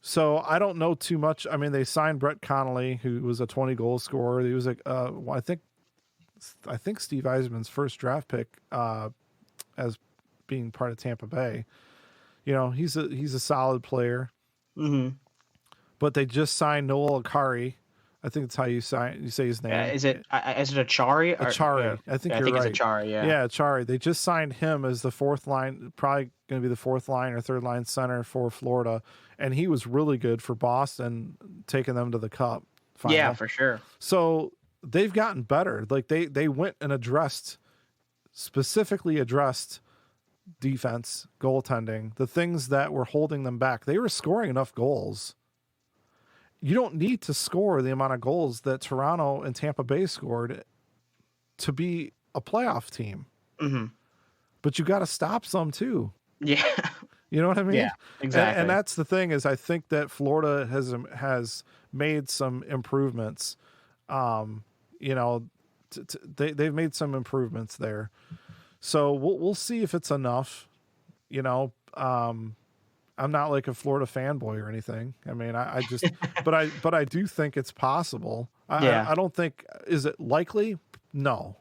So I don't know too much. I mean, they signed Brett Connolly, who was a 20-goal scorer. He was I think Steve Yzerman's first draft pick as being part of Tampa Bay. He's a solid player. Mm-hmm. But they just signed Noel Acari. I think that's how you say his name. Is it Achari? Achari. I think you're right. It's Achari, yeah. Yeah, Achari. They just signed him as the fourth line, probably going to be the fourth line or third line center for Florida. And he was really good for Boston, taking them to the Cup final. Yeah, for sure. So they've gotten better. Like they went and specifically addressed defense, goaltending, the things that were holding them back. They were scoring enough goals. You don't need to score the amount of goals that Toronto and Tampa Bay scored to be a playoff team. Mm-hmm. But you got to stop some too. Yeah. You know what I mean? Yeah, exactly. And that's the thing is I think that Florida has made some improvements. You know, they've made some improvements there. So we'll see if it's enough. You know, I'm not like a Florida fanboy or anything. I mean, I just, but I do think it's possible. I don't think, is it likely? No,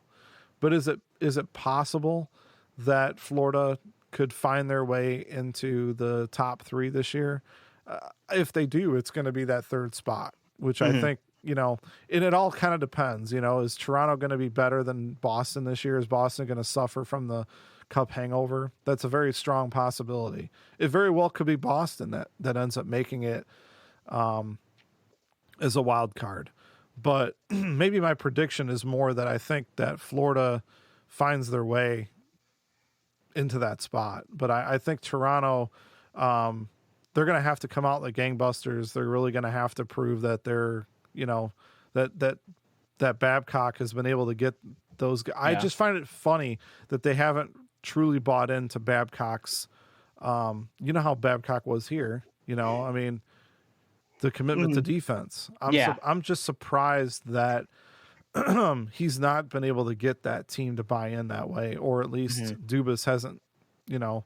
but is it possible that Florida could find their way into the top 3 this year? If they do, it's going to be that 3rd spot, which I think, you know, and it all kind of depends, you know, is Toronto going to be better than Boston this year? Is Boston going to suffer from the Cup hangover? That's a very strong possibility. It very well could be Boston that ends up making it as a wild card. But maybe my prediction is more that I think that Florida finds their way into that spot. But I think Toronto, they're going to have to come out like gangbusters. They're really going to have to prove that they're, you know, that Babcock has been able to get those guys. I just find it funny that they haven't truly bought into Babcock's, you know how Babcock was here, you know, I mean, the commitment to defense. I'm just surprised that he's not been able to get that team to buy in that way, or at least Dubas hasn't, you know,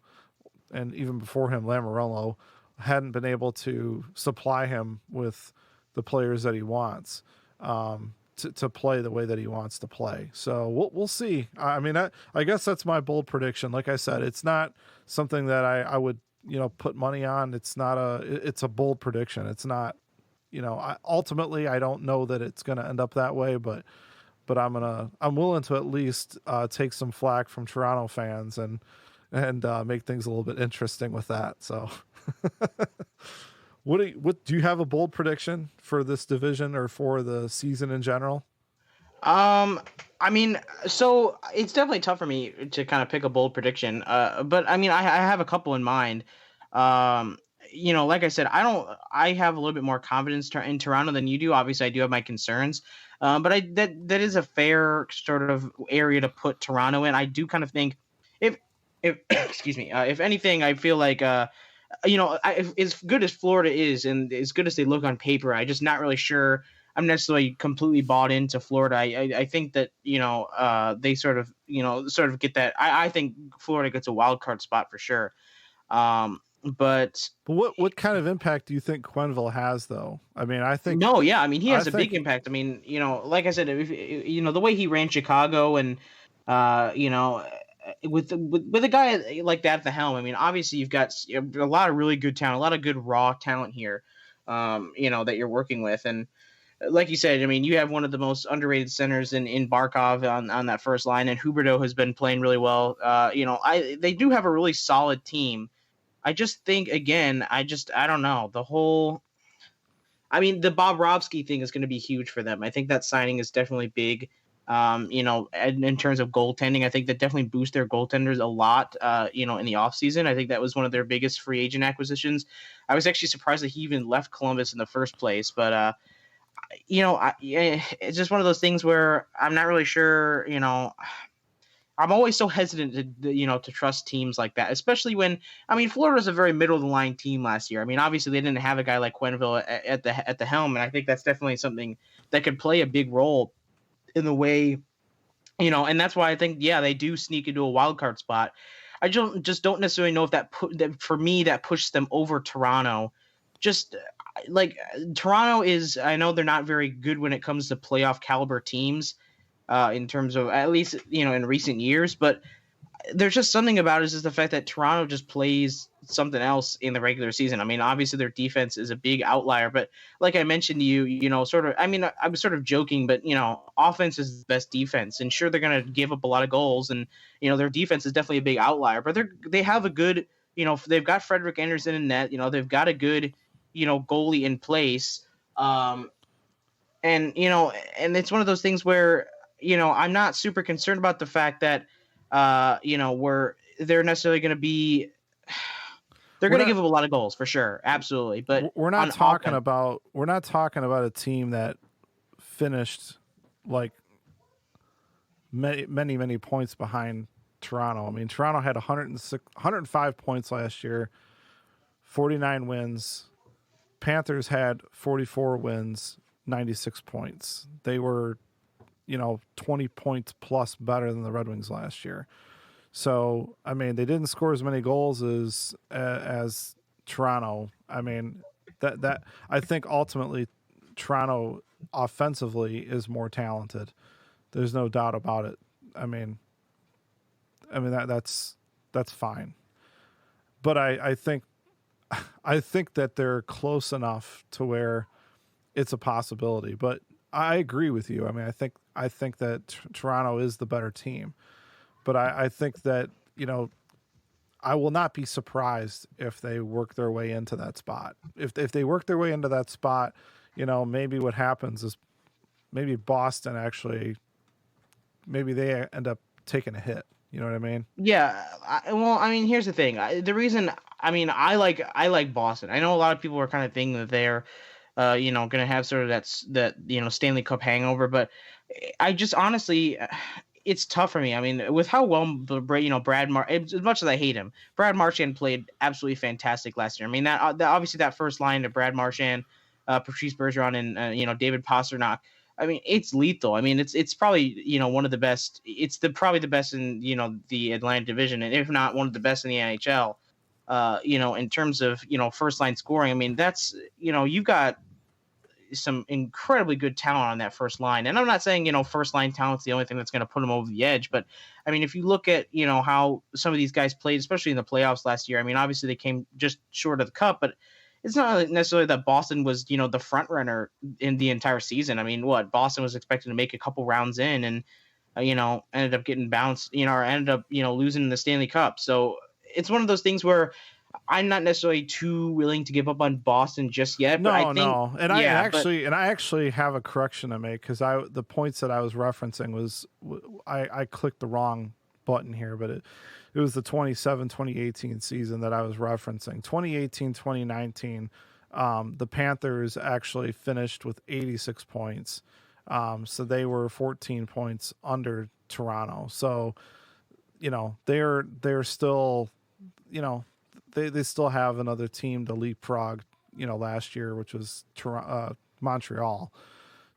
and even before him, Lamoriello hadn't been able to supply him with the players that he wants to play the way that he wants to play. So we'll see. I mean, I guess that's my bold prediction. Like I said, it's not something that I would, you know, put money on. It's a bold prediction. It's not, you know, ultimately I don't know that it's going to end up that way, but I'm willing to at least take some flack from Toronto fans and make things a little bit interesting with that. So what do you have a bold prediction for this division or for the season in general? I mean, so it's definitely tough for me to kind of pick a bold prediction. But I mean, I have a couple in mind. You know, like I said, I have a little bit more confidence in Toronto than you do. Obviously, I do have my concerns. But that is a fair sort of area to put Toronto in. I do kind of think if excuse me, if anything, I feel like, you know, as good as Florida is and as good as they look on paper, I'm just not really sure I'm necessarily completely bought into Florida. I think that, you know, they sort of get that. I think Florida gets a wild card spot for sure. But what kind of impact do you think Quenneville has, though? I mean, I think I mean, he has a big impact. I mean, you know, like I said, you know, the way he ran Chicago and, you know, with a guy like that at the helm, I mean, obviously you've got a lot of really good talent, a lot of good raw talent here, you know, that you're working with. And like you said, I mean, you have one of the most underrated centers in Barkov on that first line, and Huberdeau has been playing really well. You know, they do have a really solid team. I just think, again, I don't know. I mean, the Bobrovsky thing is going to be huge for them. I think that signing is definitely big. You know, in terms of goaltending, I think that definitely boosts their goaltenders a lot, you know, in the offseason. I think that was one of their biggest free agent acquisitions. I was actually surprised that he even left Columbus in the first place. But, you know, it's just one of those things where I'm not really sure, you know. I'm always so hesitant to, you know, to trust teams like that, especially when, I mean, Florida was a very middle of the line team last year. I mean, obviously they didn't have a guy like Quenneville at the helm, and I think that's definitely something that could play a big role in the way, you know, and that's why I think, yeah, they do sneak into a wild card spot. I just don't necessarily know if that for me that pushes them over Toronto. Just like Toronto is, I know they're not very good when it comes to playoff caliber teams. In terms of, at least, you know, in recent years, but there's just something about it is just the fact that Toronto just plays something else in the regular season. I mean, obviously their defense is a big outlier, but like I mentioned to you, you know, sort of, I mean, I was sort of joking, but, you know, offense is the best defense, and sure, they're going to give up a lot of goals, and, you know, their defense is definitely a big outlier, but they have a good, you know, they've got Frederik Andersen in net, you know, they've got a good, you know, goalie in place. And, you know, and it's one of those things where, you know, I'm not super concerned about the fact that, you know, they're necessarily going to be, they're going to give up a lot of goals for sure. Absolutely. But we're not talking about a team that finished like many points behind Toronto. I mean, Toronto had 105 points last year. 49 wins. Panthers had 44 wins, 96 points. They were, 20 points plus better than the Red Wings last year. So, I mean, they didn't score as many goals as Toronto. I mean, that I think ultimately Toronto offensively is more talented. There's no doubt about it. I mean that's fine. But I think that they're close enough to where it's a possibility. But I agree with you. I mean, I think that Toronto is the better team. But I think that, I will not be surprised if they work their way into that spot. If they work their way into that spot, maybe what happens is maybe Boston actually, maybe they end up taking a hit. You know what I mean? Yeah. Here's the thing. The reason, I like Boston. I know a lot of people are kind of thinking that they're, going to have sort of that Stanley Cup hangover, but I just honestly, it's tough for me. I mean, with how well, as much as I hate him, Brad Marchand played absolutely fantastic last year. I mean, that obviously that first line of Brad Marchand, Patrice Bergeron, and David Pastrnak. I mean, it's lethal. I mean, it's probably one of the best. It's probably the best in the Atlantic Division, and if not one of the best in the NHL. In terms of first line scoring. I mean, that's you've got some incredibly good talent on that first line, and I'm not saying first line talent's the only thing that's going to put them over the edge, but I mean, if you look at how some of these guys played, especially in the playoffs last year. I mean, obviously they came just short of the cup, but it's not necessarily that Boston was, the front runner in the entire season. I mean, Boston was expected to make a couple rounds in and, ended up getting bounced, or ended up, losing the Stanley Cup. So it's one of those things where I'm not necessarily too willing to give up on Boston just yet. But I actually have a correction to make because the points that I was referencing was I clicked the wrong button here, but it was the 2018 season that I was referencing. 2018-2019, the Panthers actually finished with 86 points. So they were 14 points under Toronto. So, they're still, they still have another team to leapfrog, last year, which was Montreal,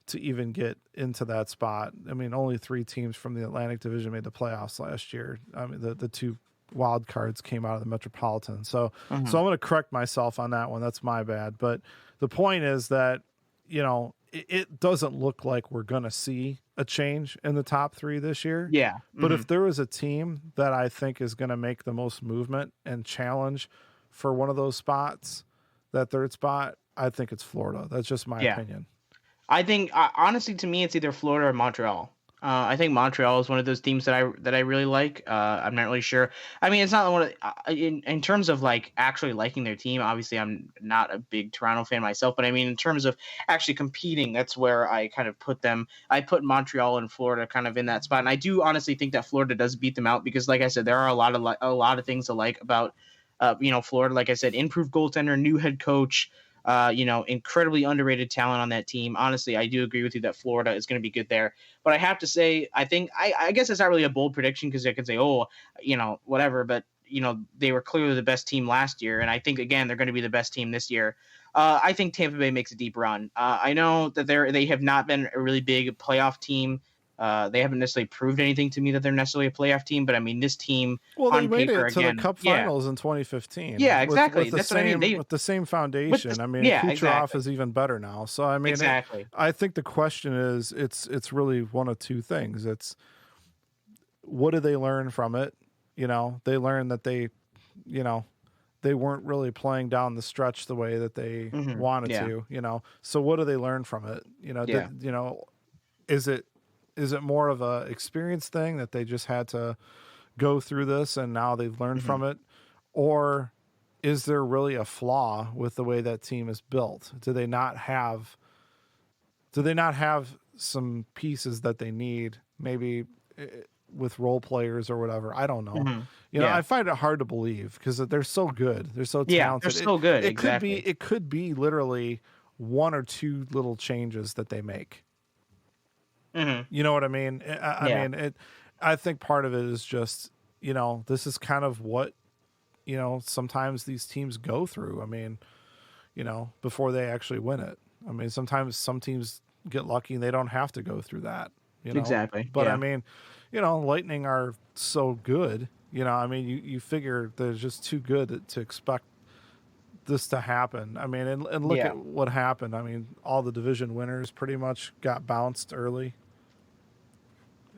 to even get into that spot. I mean, only 3 teams from the Atlantic Division made the playoffs last year. I mean, the 2 wild cards came out of the Metropolitan. So so I'm going to correct myself on that one. That's my bad. But the point is that, it doesn't look like we're going to see a change in the top 3 this year. Yeah. But if there was a team that I think is going to make the most movement and challenge for one of those spots, that third spot, I think it's Florida. That's just my opinion. I think honestly, to me, it's either Florida or Montreal. I think Montreal is one of those teams that I really like. I'm not really sure. I mean, it's not one of in terms of like actually liking their team. Obviously, I'm not a big Toronto fan myself, but I mean, in terms of actually competing, that's where I kind of put them. I put Montreal and Florida kind of in that spot, and I do honestly think that Florida does beat them out because, like I said, there are a lot of things to like about Florida. Like I said, improved goaltender, new head coach. Incredibly underrated talent on that team. Honestly, I do agree with you that Florida is going to be good there. But I have to say, I think I guess it's not really a bold prediction because I could say, whatever. But they were clearly the best team last year, and I think again they're going to be the best team this year. I think Tampa Bay makes a deep run. I know that they have not been a really big playoff team. They haven't necessarily proved anything to me that they're necessarily a playoff team, but I mean, this team on made paper it to again, the Cup Finals in 2015. Yeah, exactly. That's what I mean. With the same foundation. Kucherov is even better now. So I mean, exactly. I think the question is, it's really one of 2 things. It's what do they learn from it? They learned that they weren't really playing down the stretch the way that they wanted to. So what do they learn from it? Is it more of a experience thing that they just had to go through this and now they've learned from it? Or is there really a flaw with the way that team is built? Do they not have some pieces that they need, maybe with role players or whatever? I don't know. I find it hard to believe because they're so good. They're so talented. Yeah, they're so good. It could be literally 1 or 2 little changes that they make. You know what I mean? I think part of it is just, this is kind of what sometimes these teams go through. I mean, before they actually win it. I mean, sometimes some teams get lucky and they don't have to go through that. Exactly. But yeah. I mean, Lightning are so good. I mean, you figure they're just too good to expect this to happen. I mean, and look at what happened. I mean, all the division winners pretty much got bounced early.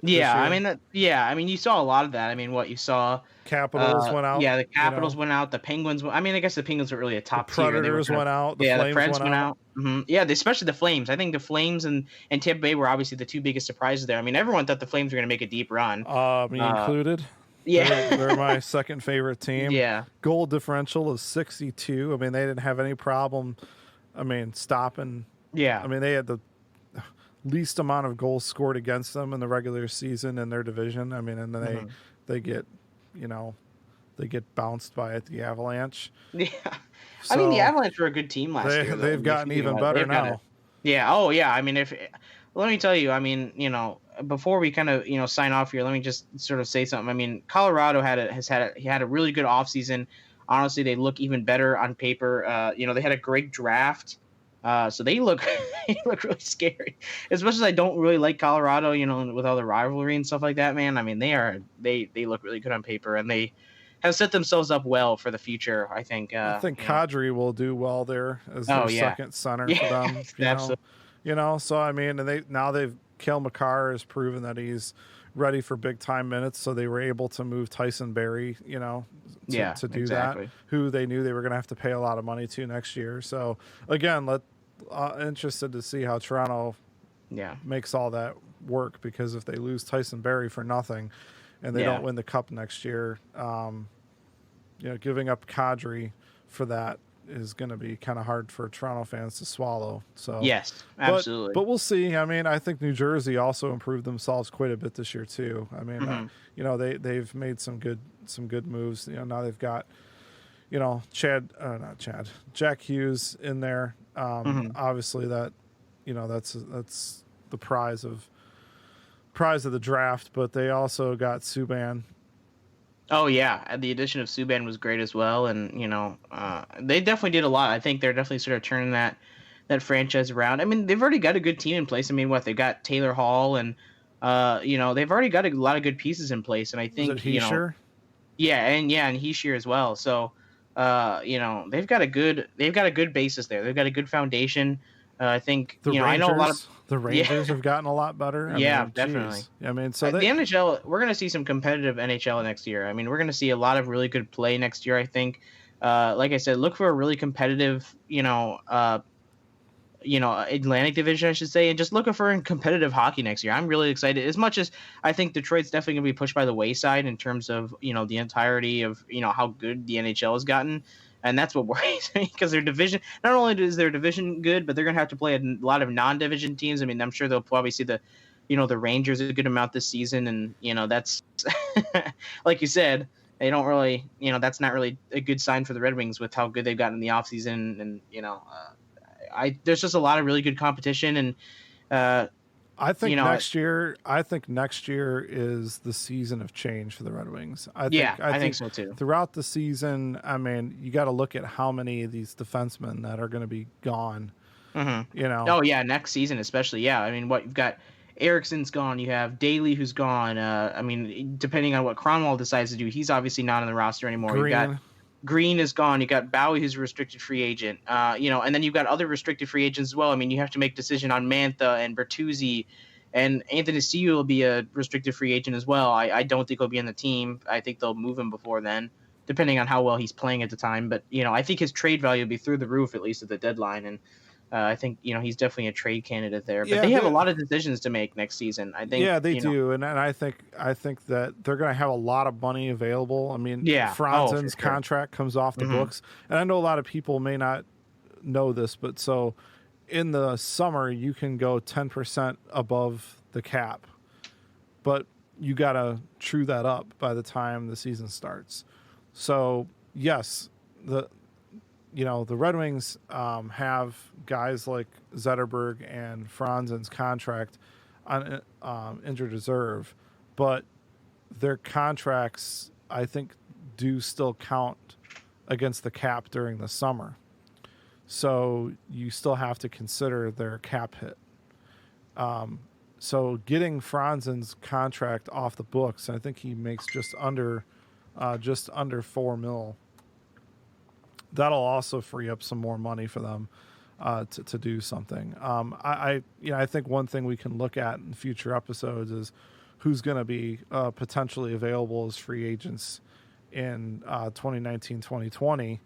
Yeah, I mean, you saw a lot of that. I mean, what you saw, Capitals went out. Yeah, the Capitals went out. The Penguins. I mean, I guess the Penguins were really a top tier. Predators went out. The Flames the Preds went out. Mm-hmm. Yeah, especially the Flames. I think the Flames and Tampa Bay were obviously the two biggest surprises there. I mean, everyone thought the Flames were going to make a deep run. Me included. Yeah, they're my second favorite team. Yeah, goal differential is 62. I mean, they didn't have any problem. I mean, stopping. Yeah, I mean, they had the least amount of goals scored against them in the regular season in their division. I mean, and then they get, they get bounced by the Avalanche. Yeah, So I mean, the Avalanche were a good team last year. They've gotten even better now. Yeah. Oh, yeah. I mean, let me tell you. I mean, before we kind of sign off here, let me just sort of say something. I mean, Colorado had a really good offseason. Honestly, they look even better on paper. They had a great draft. So they look really scary. As much as I don't really like Colorado, with all the rivalry and stuff like that, man. I mean, they look really good on paper, and they have set themselves up well for the future. I think. I think Kadri will do well there as their second center for them. Absolutely. So I mean, and Cale Makar has proven that he's ready for big time minutes. So they were able to move Tyson Barrie, to do exactly. that. Who they knew they were going to have to pay a lot of money to next year. So again, interested to see how Toronto makes all that work, because if they lose Tyson Barrie for nothing and they don't win the cup next year, giving up Kadri for that is going to be kind of hard for Toronto fans to swallow. So yes, absolutely. But we'll see. I mean, I think New Jersey also improved themselves quite a bit this year too. I mean, they've made some good moves. Now they've got Jack Hughes in there. Obviously that that's the prize of the draft, but they also got Subban. Oh yeah, the addition of Subban was great as well, and they definitely did a lot. I think they're definitely sort of turning that franchise around. I mean, they've already got a good team in place. I mean, they've got Taylor Hall, and they've already got a lot of good pieces in place. And I think Heischer? and Heischer as well. So they've got a good basis there. They've got a good foundation. I think I know a lot of the Rangers have gotten a lot better. I mean, definitely. I mean, so the NHL, we're going to see some competitive NHL next year. I mean, we're going to see a lot of really good play next year. I think, like I said, look for a really competitive, Atlantic Division, I should say, and just looking for competitive hockey next year. I'm really excited. As much as I think Detroit's definitely going to be pushed by the wayside in terms of the entirety of how good the NHL has gotten. And that's what worries me, because their division, not only is their division good, but they're going to have to play a lot of non-division teams. I mean, I'm sure they'll probably see the Rangers a good amount this season. And, that's like you said, they don't really, that's not really a good sign for the Red Wings with how good they've gotten in the offseason. And, there's just a lot of really good competition. And, I think next year is the season of change for the Red Wings. I think so too. Throughout the season, I mean, you got to look at how many of these defensemen that are going to be gone. Mm-hmm. Oh yeah, next season especially. Yeah, I mean, you've got Ericsson's gone. You have Daly who's gone. I mean, depending on what Cronwall decides to do, he's obviously not on the roster anymore. You got Green is gone. You got Bowie, who's a restricted free agent. And then you've got other restricted free agents as well. I mean, you have to make a decision on Mantha and Bertuzzi, and Anthony Ciu will be a restricted free agent as well. I don't think he'll be on the team. I think they'll move him before then, depending on how well he's playing at the time. But I think his trade value will be through the roof, at least at the deadline. And I think he's definitely a trade candidate there. But they have a lot of decisions to make next season. I think. Yeah, they do, and I think that they're going to have a lot of money available. I mean, Franzen's contract comes off the books, and I know a lot of people may not know this, but so in the summer you can go 10% above the cap, but you got to true that up by the time the season starts. So yes, the Red Wings have guys like Zetterberg and Franzen's contract on injured reserve, but their contracts, I think, do still count against the cap during the summer. So you still have to consider their cap hit. So getting Franzen's contract off the books, I think he makes just under $4 million. That'll also free up some more money for them to do something. I think one thing we can look at in future episodes is who's going to be potentially available as free agents in 2019, 2020.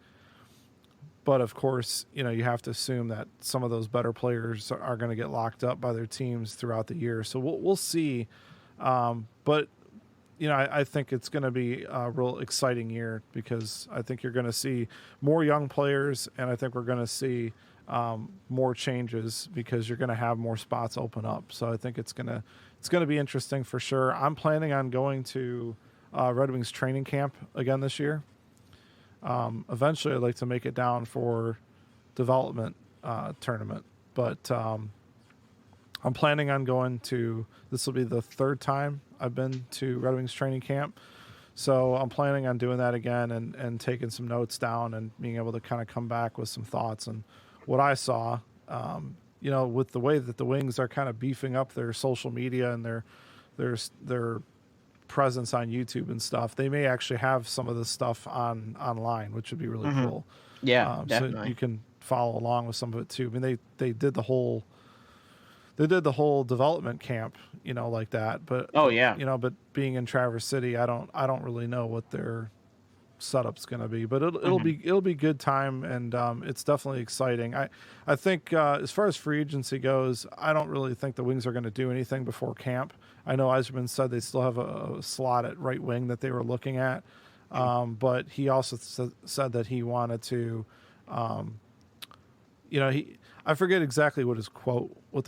But of course, you have to assume that some of those better players are going to get locked up by their teams throughout the year. So we'll see. But I think it's going to be a real exciting year because I think you're going to see more young players, and I think we're going to see more changes because you're going to have more spots open up. So I think it's going to be interesting for sure. I'm planning on going to Red Wings training camp again this year. Eventually, I'd like to make it down for development tournament, but I'm planning on going to. This will be the third time I've been to Red Wings training camp, so I'm planning on doing that again and taking some notes down and being able to kind of come back with some thoughts on what I saw. With the way that the Wings are kind of beefing up their social media and their presence on YouTube and stuff, they may actually have some of this stuff online, which would be really cool. Yeah, definitely. So you can follow along with some of it too. I mean, they did the whole development camp, like that. But but being in Traverse City, I don't really know what their setup's going to be. But it'll be good time, and it's definitely exciting. I think as far as free agency goes, I don't really think the Wings are going to do anything before camp. I know Yzerman said they still have a slot at right wing that they were looking at, but he also said that he wanted to, I forget exactly what the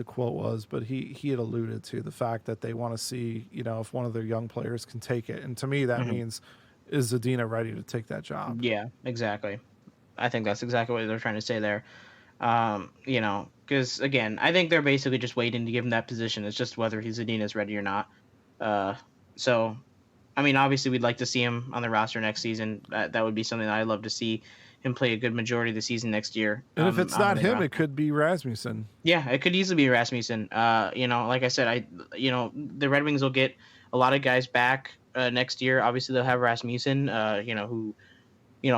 quote was, but he had alluded to the fact that they want to see, if one of their young players can take it, and to me that means, is Zadina ready to take that job? Yeah, exactly. I think that's exactly what they're trying to say there. Because again, I think they're basically just waiting to give him that position. It's just whether Zadina's ready or not. So, I mean, obviously we'd like to see him on the roster next season. That would be something that I'd love to see him play a good majority of the season next year. And if it's not him, it could be Rasmussen. Yeah, it could easily be Rasmussen. Like I said, the Red Wings will get a lot of guys back next year. Obviously they'll have Rasmussen, who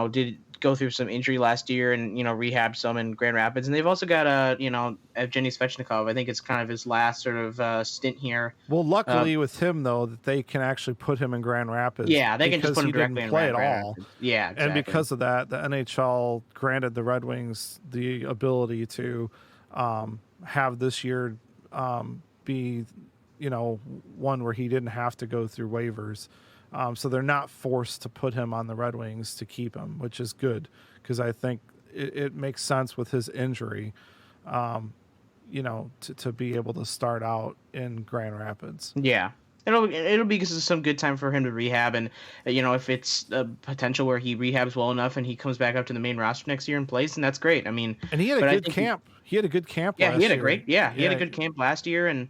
did go through some injury last year and rehab some in Grand Rapids, and they've also got Evgeny Svechnikov. I think it's kind of his last sort of stint here. Well, luckily with him though, that they can actually put him in Grand Rapids. Yeah, they can just put him directly in Grand Rapids. Yeah, exactly. And because of that, the NHL granted the Red Wings the ability to have this year be one where he didn't have to go through waivers. So they're not forced to put him on the Red Wings to keep him, which is good because I think it makes sense with his injury, to be able to start out in Grand Rapids. Yeah, it'll be some good time for him to rehab, and if it's a potential where he rehabs well enough and he comes back up to the main roster next year and plays, and that's great. I mean, and he had a good camp. He had a good camp. Yeah, last he had year. He had a good camp last year, and.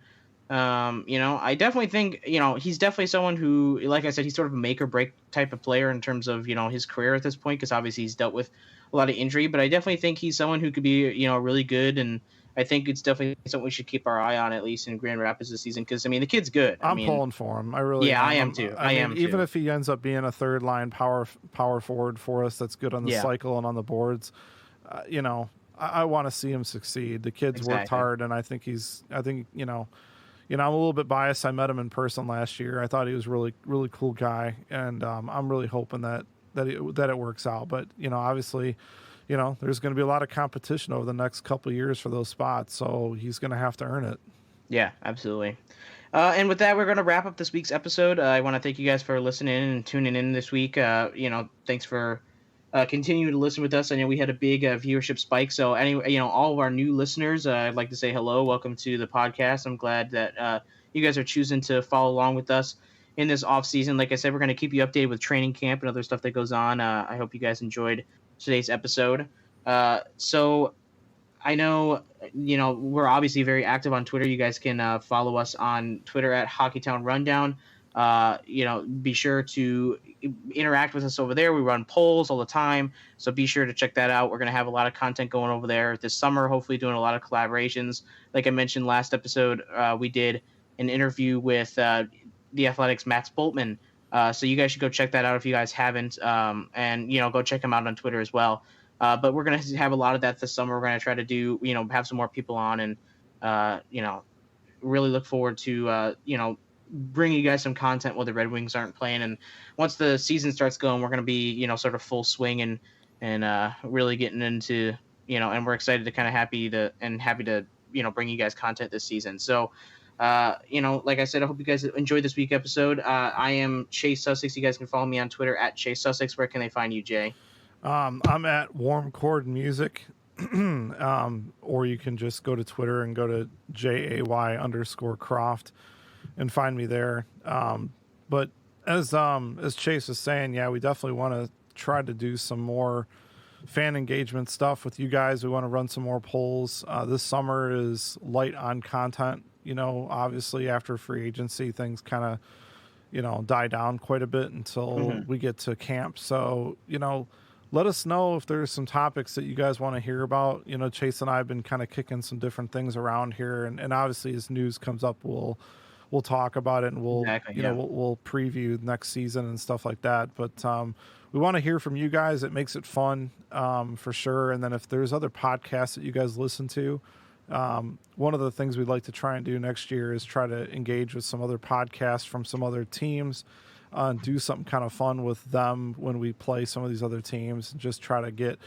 I definitely think, he's definitely someone who, like I said, he's sort of a make or break type of player in terms of, his career at this point, because obviously he's dealt with a lot of injury, but I definitely think he's someone who could be, really good. And I think it's definitely something we should keep our eye on, at least in Grand Rapids this season. Cause the kid's good. I'm pulling for him. I really am. I am too. I am even too. If he ends up being a third line power forward for us, that's good on the cycle and on the boards. I want to see him succeed. The kid's worked hard, and I think I'm a little bit biased. I met him in person last year. I thought he was really, really cool guy, and I'm really hoping that it works out. But obviously, there's going to be a lot of competition over the next couple of years for those spots, so he's going to have to earn it. Yeah, absolutely. And with that, we're going to wrap up this week's episode. I want to thank you guys for listening and tuning in this week. Thanks for continuing to listen with us. I know we had a big viewership spike. So anyway, all of our new listeners, I'd like to say hello. Welcome to the podcast. I'm glad that you guys are choosing to follow along with us in this off season. Like I said, we're going to keep you updated with training camp and other stuff that goes on. I hope you guys enjoyed today's episode. So I know, we're obviously very active on Twitter. You guys can follow us on Twitter at Hockeytown Rundown. be sure to interact with us over there. We run polls all the time, so be sure to check that out. We're going to have a lot of content going over there this summer, hopefully doing a lot of collaborations. Like I mentioned last episode, we did an interview with the Athletics' Max Boltman. So you guys should go check that out if you guys haven't, and go check him out on Twitter as well. But we're going to have a lot of that this summer. We're going to try to do, have some more people on, and really look forward to bringing you guys some content while the Red Wings aren't playing. And once the season starts going, we're going to be sort of full swing and really getting into and we're excited to kind of happy to bring you guys content this season. So like I said, I hope you guys enjoyed this week episode. I am Chase Sussex. You guys can follow me on Twitter at Chase Sussex. Where can they find you, Jay? I'm at Warm Chord Music. Or you can just go to Twitter and go to JAY_Croft and find me there. But as Chase was saying, yeah, we definitely want to try to do some more fan engagement stuff with you guys. We want to run some more polls. This summer is light on content. Obviously after free agency, things kind of, die down quite a bit until we get to camp. So, let us know if there's some topics that you guys want to hear about. Chase and I have been kind of kicking some different things around here, and obviously as news comes up, we'll talk about it, and we'll we'll preview next season and stuff like that. But we want to hear from you guys. It makes it fun for sure. And then if there's other podcasts that you guys listen to, one of the things we'd like to try and do next year is try to engage with some other podcasts from some other teams. Do something kind of fun with them when we play some of these other teams, and just try to get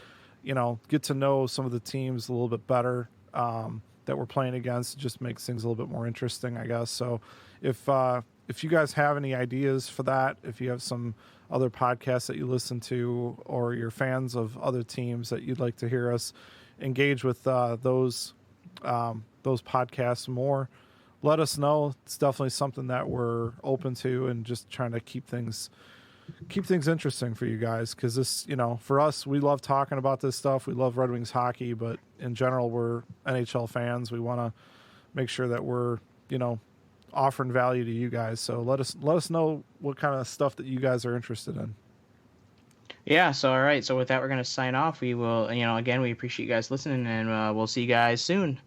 to know some of the teams a little bit better that we're playing against. It just makes things a little bit more interesting, I guess. So if you guys have any ideas for that, if you have some other podcasts that you listen to, or you're fans of other teams that you'd like to hear us engage with those podcasts more, let us know. It's definitely something that we're open to, and just trying to keep things interesting for you guys. Because this, for us, we love talking about this stuff. We love Red Wings hockey, but in general, we're NHL fans. We want to make sure that we're, offering value to you guys. So let us know what kind of stuff that you guys are interested in. Yeah. So, all right. So with that, we're going to sign off. We will, again, we appreciate you guys listening, and we'll see you guys soon.